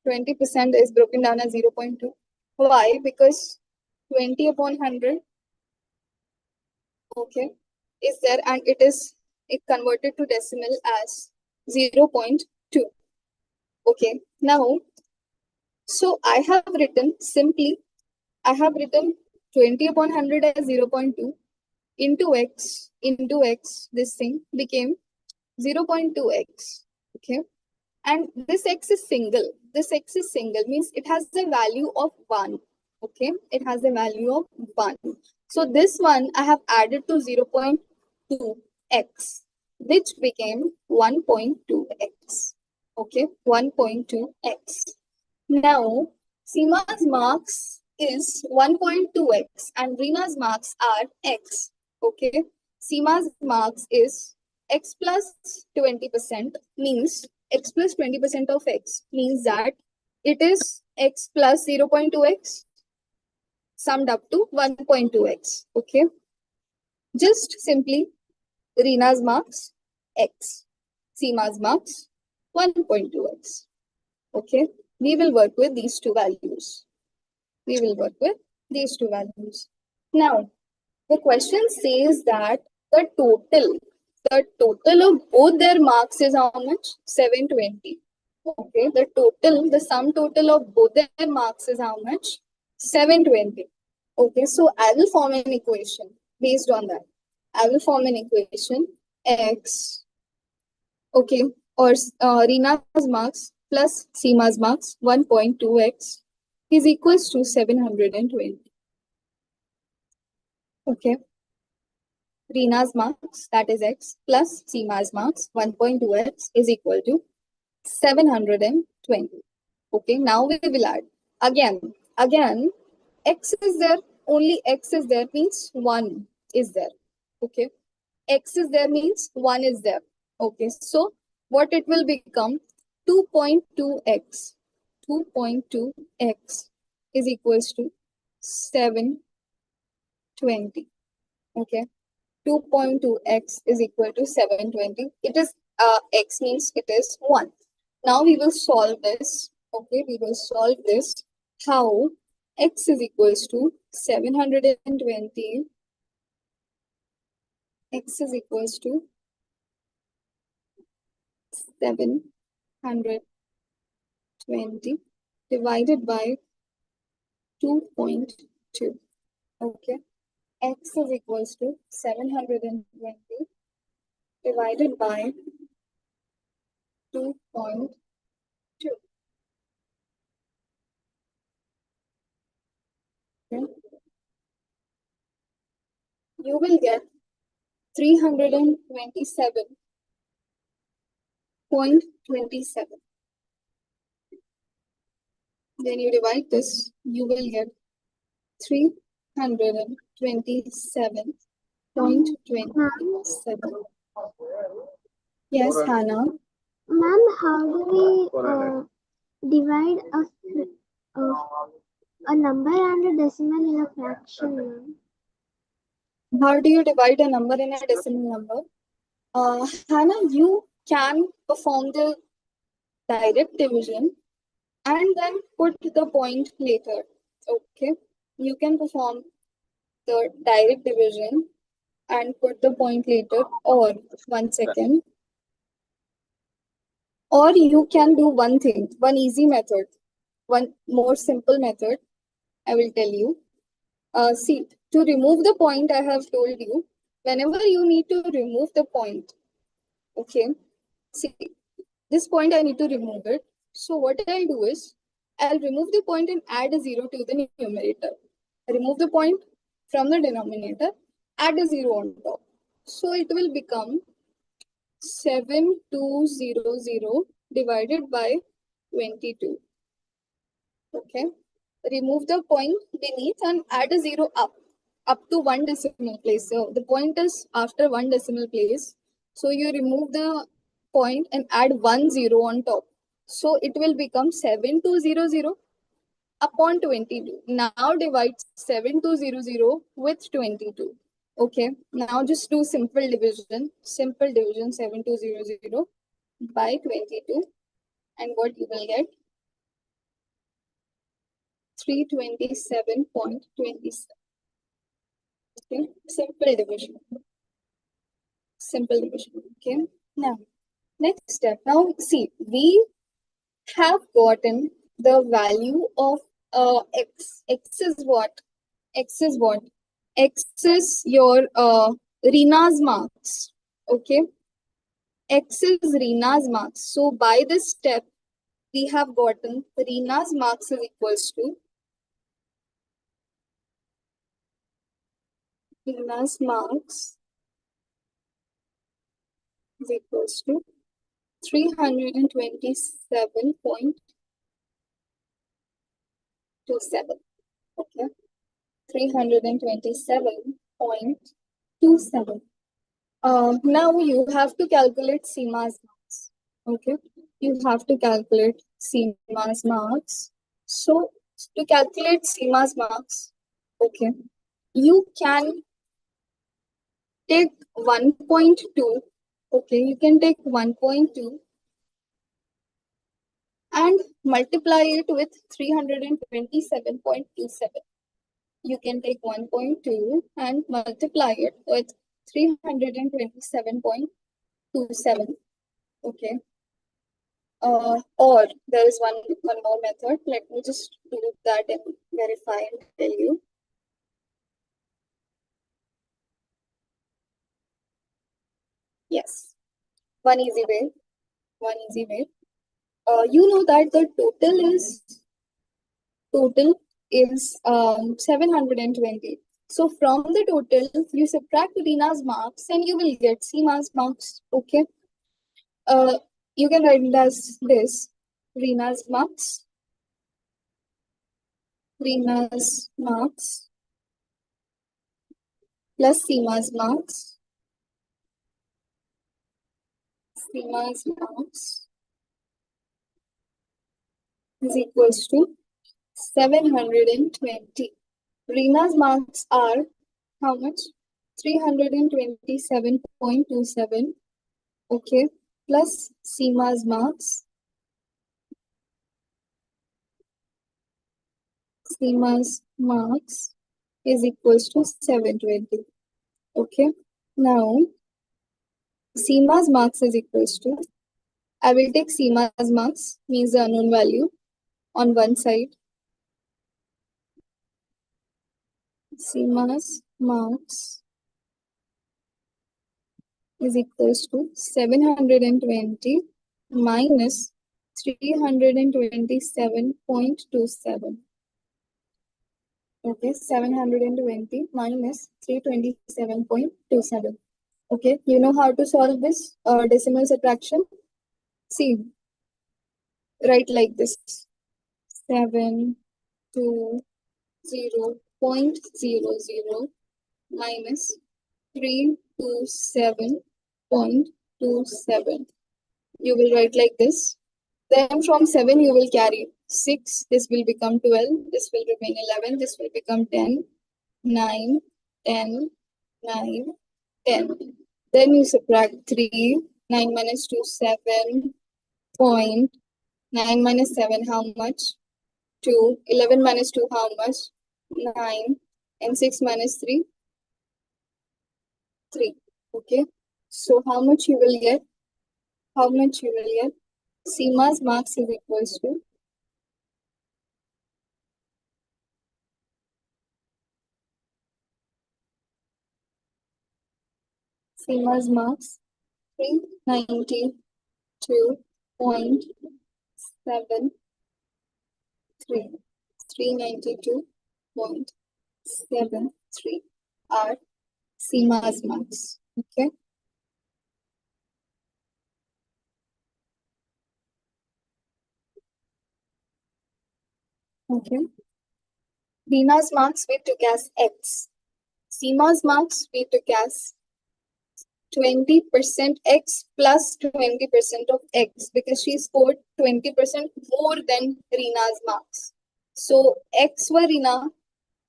20% is broken down as 0.2. Why? Because 20 upon 100, okay, is there and it converted to decimal as 0.2. Okay, now, so I have written 20 upon 100 as 0.2 into x, this thing became 0.2x. Okay. And this x is single. Means it has the value of 1. Okay. It has the value of 1. So this one I have added to 0.2x, which became 1.2x. Okay. 1.2x. Now, Seema's marks is 1.2x and Reena's marks are x. Okay. Seema's marks is x plus 20%, means x plus 20% of x means that it is x plus 0.2x summed up to 1.2x. Okay. Just simply Reena's marks x, Seema's marks 1.2x. Okay. We will work with these two values. Now, the question says that the total of both their marks is how much? 720. Okay, the sum total of both their marks is how much? 720. Okay, so I will form an equation based on that. I will form an equation x, okay, or Reena's marks plus Seema's marks 1.2x is equals to 720. Okay. Reena's marks, that is x, plus Seema's marks 1.2x is equal to 720. Okay, now we will add. Again, x is there, only x is there means 1 is there. Okay, x is there means 1 is there. Okay, so what it will become? 2.2x. 2.2x is equals to 720. Okay. 2.2x is equal to 720. It is x means it is 1. Now we will solve this. Okay, we will solve this. How? X is equals to 720. X is equals to 720 divided by 2.2. Okay. X is equals to 720 divided by 2.2. Okay. You will get 327.27. Then you divide this, you will get 327.27. Yes, Hannah. Ma'am, how do we divide a number and a decimal in a fraction, ma'am? How do you divide a number in a decimal number? Hannah, you can perform the direct division and then put the point later. Okay, you can perform the direct division and put the point later, or 1 second. Or you can do one thing, one easy method, one more simple method, I will tell you. See, to remove the point, I have told you, whenever you need to remove the point, okay, see, this point I need to remove it. So what I'll do is, I'll remove the point and add a 0 to the numerator. Remove the point from the denominator, add a 0 on top. So it will become 7200 divided by 22. Okay. Remove the point beneath and add a 0 up to 1 decimal place. So the point is after 1 decimal place. So you remove the point and add 1 0 on top. So it will become 7200 upon 22. Now divide 7200 with 22. Okay. Now just do simple division. Simple division 7200 by 22. And what you will get? 327.27. Okay, simple division. Simple division. Okay, now next step. Now see, we have gotten the value of x. X is what? X is what? X is your Rina's marks. Okay, X is Rina's marks. So by this step, we have gotten Rina's marks is equals to Rina's marks is equals to 327.27. Okay, 327.27. Now you have to calculate Seema's marks. Okay, you have to calculate Seema's marks. So to calculate Seema's marks, okay, you can take 1.2. Okay, you can take 1.2 and multiply it with 327.27. You can take 1.2 and multiply it with 327.27. Okay. Or there is one more method. Let me just do that and verify and tell you. Yes. One easy way. You know that the total is 720. So from the total, you subtract Rina's marks and you will get Seema's marks. Okay. You can write it as this: Rina's marks plus Seema's marks is equals to 720. Reena's marks are how much? 327.27. Okay. Plus Seema's marks. Seema's marks is equals to 720. Okay. Now, Seema's marks is equals to, I will take Seema's marks, means the unknown value, on one side. Seema's marks is equals to 720 minus 327.27. Okay, 720 minus 327.27. Okay, you know how to solve this decimal subtraction? See, write like this. 720.00 minus 327.27. You will write like this. Then from 7 you will carry 6. This will become 12. This will remain 11. This will become 10. 9, 10, 9, 10. Then you subtract 3. 9 minus 2, 7. Point. 9 minus 7, how much? 2. 11 minus 2, how much? 9. And 6 minus 3? 3. Okay. So how much you will get? How much you will get? Seema's marks is equals to Seema's marks 392.73. 392.73 are Seema's marks. Okay. Okay. Reena's marks we took as X. Seema's marks we took as 20% X plus 20% of X because she scored 20% more than Reena's marks. So X were Reena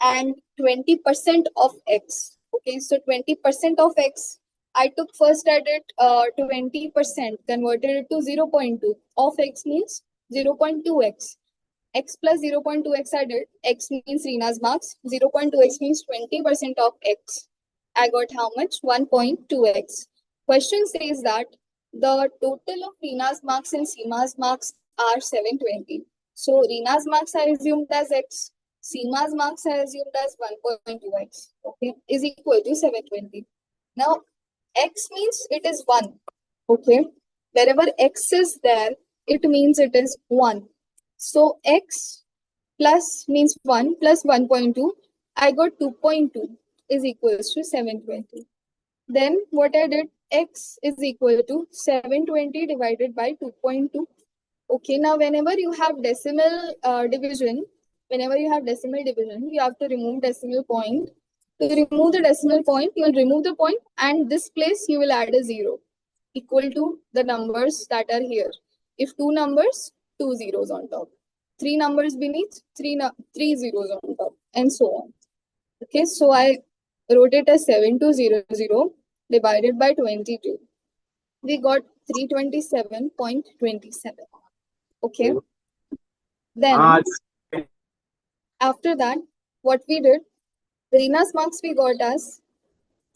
and 20% of X. Okay, so 20% of X. I took first at it 20%, converted it to 0.2. Of X means 0.2X. X plus 0.2X I did. X means Reena's marks. 0.2X means 20% of X. I got how much? 1.2X. Question says that the total of Reena's marks and Seema's marks are 720. So Reena's marks are assumed as X. Seema's marks are assumed as 1.2X. Okay, is equal to 720. Now, X means it is 1. Okay, wherever X is there, it means it is 1. So X plus means 1 plus 1.2. I got 2.2 is equals to 720. Then what I did, X is equal to 720 divided by 2.2. Okay, now whenever you have decimal division, you have to remove decimal point. To remove the decimal point, you will remove the point and this place you will add a 0 equal to the numbers that are here. If 2 numbers, 2 zeros on top. 3 numbers beneath, 3 zeros on top, and so on. Okay, so I wrote it as 7200 divided by 22. We got 327.27. Okay. Then after that, what we did, Reena's marks we got as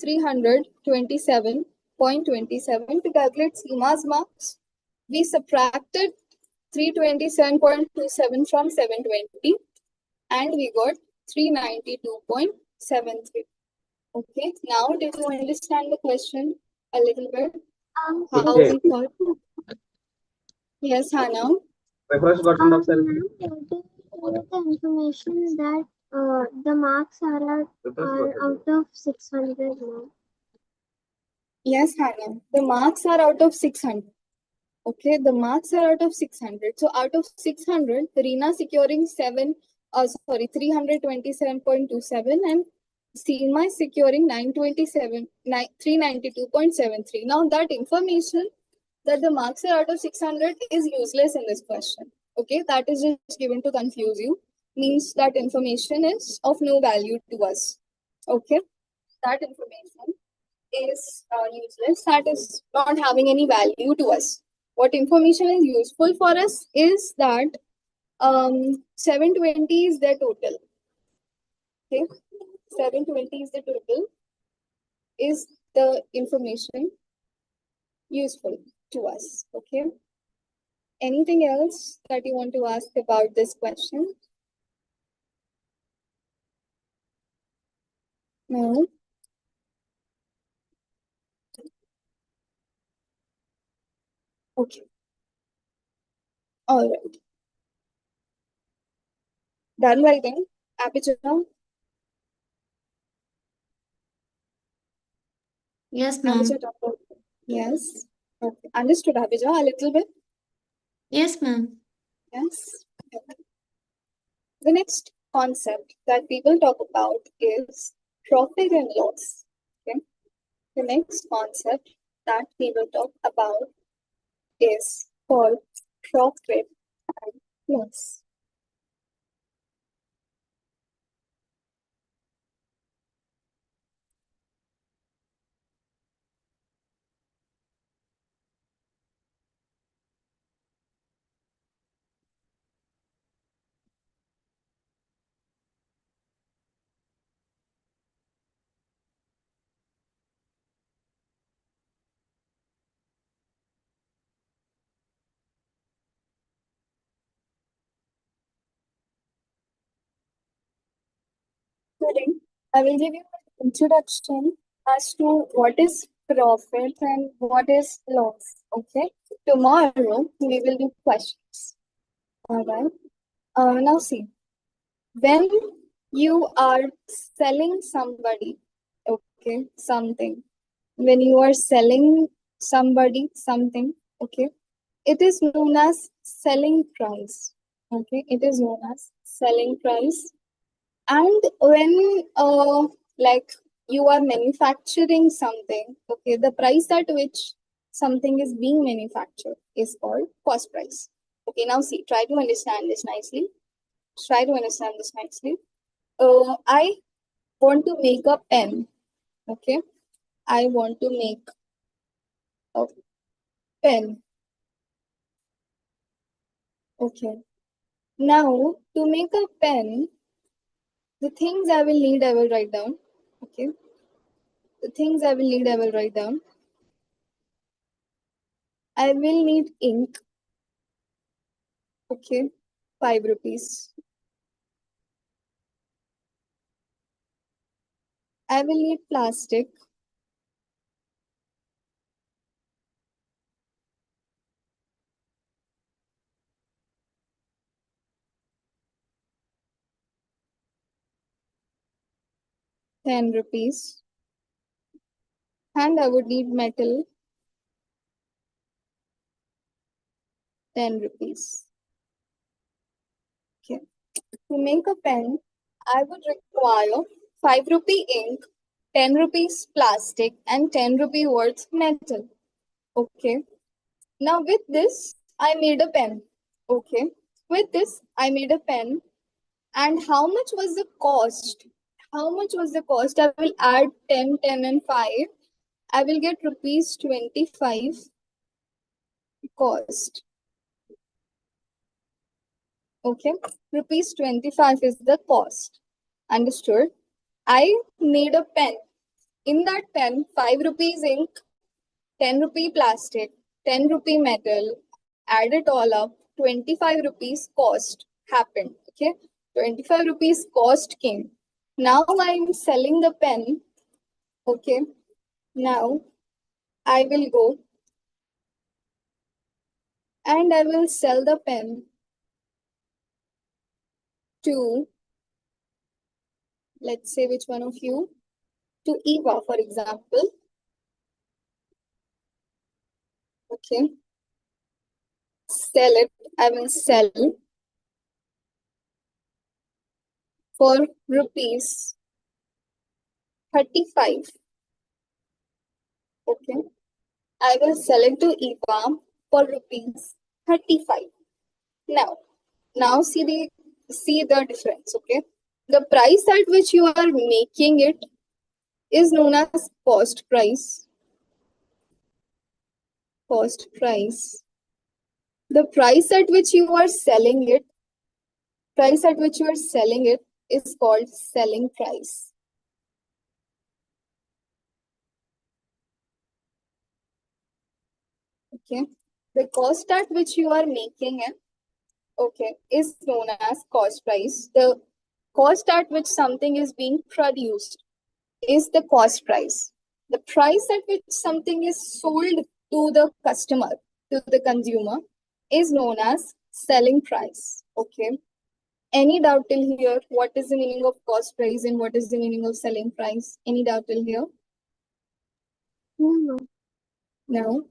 327.27. To calculate Seema's marks, we subtracted 327.27 from 720 and we got 392.73. Okay, now did you understand the question a little bit? How we thought? Yes, Hannah. Ma'am, where do you get the information that the marks are out of 600 now? Yes, Hannah. The marks are out of 600. Okay, the marks are out of 600. So out of 600, Reena securing 327.27 and Seema is securing 392.73. Now that information that the marks are out of 600 is useless in this question. Okay, that is just given to confuse you. means that information is of no value to us. Okay, that information is useless, that is not having any value to us. What information is useful for us is that 720 is the total. Okay, 720 is the total, is the information useful to us. Okay, anything else that you want to ask about this question? No. Okay. All right. Done writing? Abhijit? Yes, ma'am. Abhijit, yes. Okay. Understood, Abhijit, a little bit? Yes, ma'am. Yes. Okay. The next concept that we will talk about is profit and loss. Okay. The next concept that we will talk about is called profit and loss. Today, I will give you an introduction as to what is profit and what is loss. Okay. Tomorrow we will do questions. All right. Now see, when you are selling somebody, okay, something. When you are selling somebody something, okay, it is known as selling price. Okay, it is known as selling price. And when like you are manufacturing something, okay, the price at which something is being manufactured is called cost price. Okay, now see, try to understand this nicely. Try to understand this nicely. I want to make a pen. Okay, I want to make a pen. Okay, now to make a pen, the things I will need, I will write down. Okay, the things I will need, I will write down. I will need ink. Okay, 5 rupees. I will need plastic. ₹10. And I would need metal. ₹10. Okay. To make a pen, I would require 5 rupee ink, 10 rupees plastic, and 10 rupee worth metal. Okay. Now with this, I made a pen. Okay. With this, I made a pen. And how much was the cost? How much was the cost? I will add 10, 10, and 5. I will get ₹25 cost. Okay. ₹25 is the cost. Understood? I made a pen. In that pen, 5 rupees ink, 10 rupee plastic, 10 rupee metal, add it all up, 25 rupees cost happened. Okay. 25 rupees cost came. Now I'm selling the pen. Okay. Now I will go and I will sell the pen to, let's say, which one of you? To Eva, for example. Okay. Sell it. I will sell for rupees 35. Okay. I will sell it to Eva for rupees 35. Now see the see the difference, okay? The price at which you are making it is known as cost price. Cost price. The price at which you are selling it, is called selling price. Okay. The cost at which you are making it, okay, is known as cost price. The cost at which something is being produced is the cost price. The price at which something is sold to the customer, to the consumer, is known as selling price. Okay. Any doubt till here? What is the meaning of cost price and what is the meaning of selling price? Any doubt till here? No. No.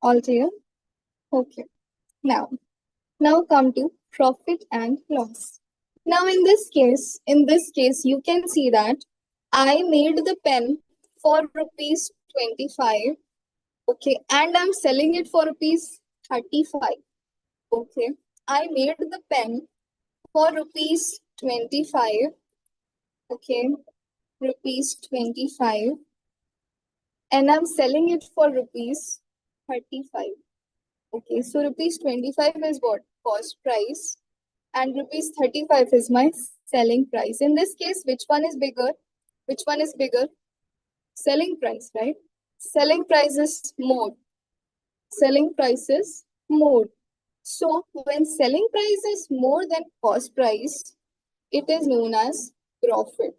All clear? Okay. Now come to profit and loss. Now in this case, you can see that I made the pen for rupees 25. Okay, and I'm selling it for rupees 35. Okay, I made the pen for rupees 25. Okay, rupees 25, and I'm selling it for rupees 35. Okay, so rupees 25 is what? Cost price, and rupees 35 is my selling price. In this case, which one is bigger? Which one is bigger? Selling price, right? Selling price is more. Selling price is more. So when selling price is more than cost price, it is known as profit.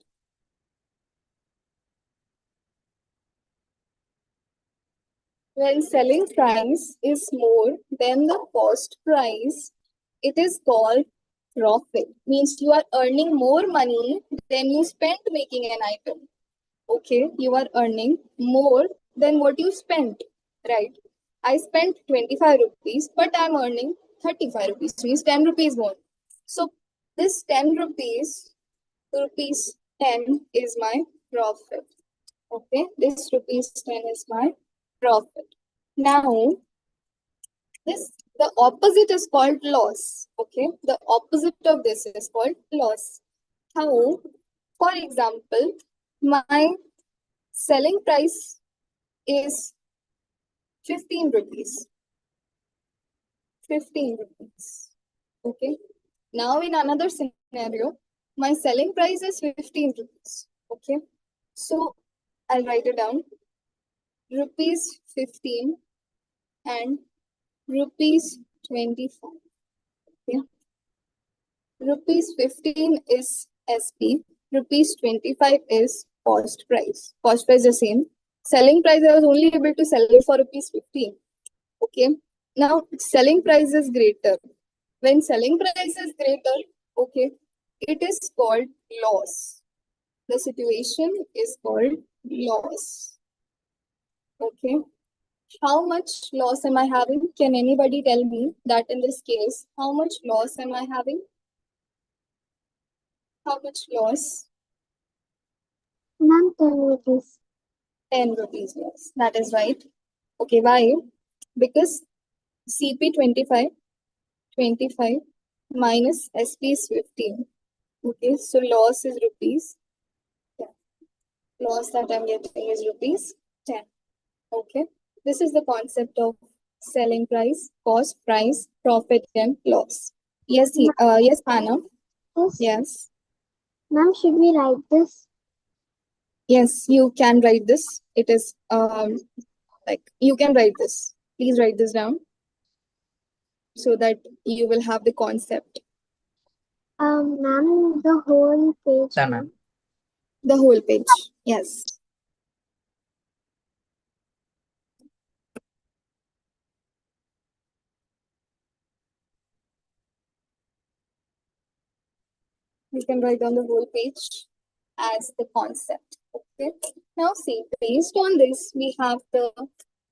When selling price is more than the cost price, it is called profit. Means you are earning more money than you spent making an item. Okay, you are earning more than what you spent, right? I spent 25 rupees, but I'm earning 35 rupees, means 10 rupees more. So this 10 rupees, rupees 10 is my profit. Okay, this rupees 10 is my profit. Now, the opposite is called loss. Okay, the opposite of this is called loss. How? For example, my selling price is 15 rupees. 15 rupees. Okay. Now in another scenario, my selling price is 15 rupees. Okay. So I'll write it down. Rupees 15 and rupees 25. Okay. Rupees 15 is SP. Rupees 25 is cost price. Cost price is the same. Selling price, I was only able to sell it for rupees 15. Okay. Now selling price is greater. When selling price is greater, okay, it is called loss. The situation is called loss. Okay. How much loss am I having? Can anybody tell me that in this case, how much loss am I having? How much loss? Ma'am, 10 rupees. 10 rupees loss. That is right. Okay, why? Because CP 25 minus SP is 15. Okay, so loss is rupees 10. Loss that I'm getting is rupees 10. Okay, this is the concept of selling price, cost price, profit, and loss. Yes, yes, Hannah. Yes. Yes. Ma'am, should we write this? Yes, you can write this. It is like you can write this. Please write this down so that you will have the concept. Ma'am, the whole page. Sir, ma'am. The whole page. Yes. You can write on the whole page as the concept. Okay. Now see, based on this, we have the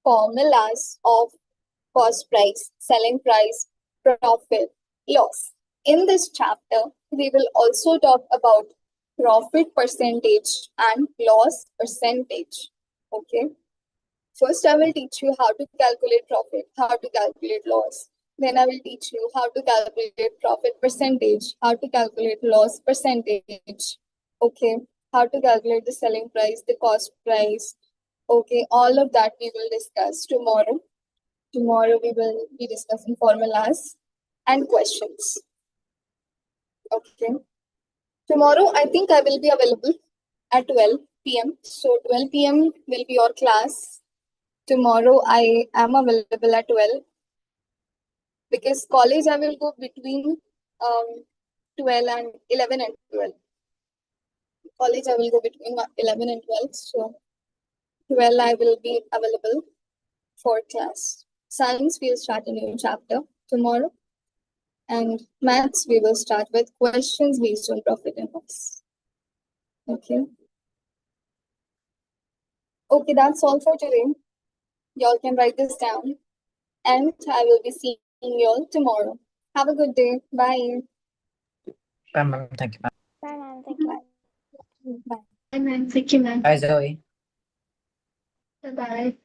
formulas of cost price, selling price, profit, loss. In this chapter, we will also talk about profit percentage and loss percentage. Okay. First, I will teach you how to calculate profit, how to calculate loss. Then I will teach you how to calculate profit percentage, how to calculate loss percentage, okay, how to calculate the selling price, the cost price, okay, all of that we will discuss tomorrow. Tomorrow we will be discussing formulas and questions. Okay. Tomorrow I think I will be available at 12 p.m. So 12 p.m. will be your class. Tomorrow I am available at 12 because college I will go between 12 and 11 and 12. College I will go between 11 and 12. So 12 I will be available for class. Science we will start a new chapter tomorrow. And maths we will start with questions based on profit and loss. Okay. Okay, that's all for today. Y'all can write this down. And I will be seeing y'all tomorrow. Have a good day. Bye. Bye, ma'am. Thank you, ma'am. Bye, ma'am. Thank you. Bye. Bye, ma'am. Thank you, ma'am. Bye, Zoe. Bye-bye.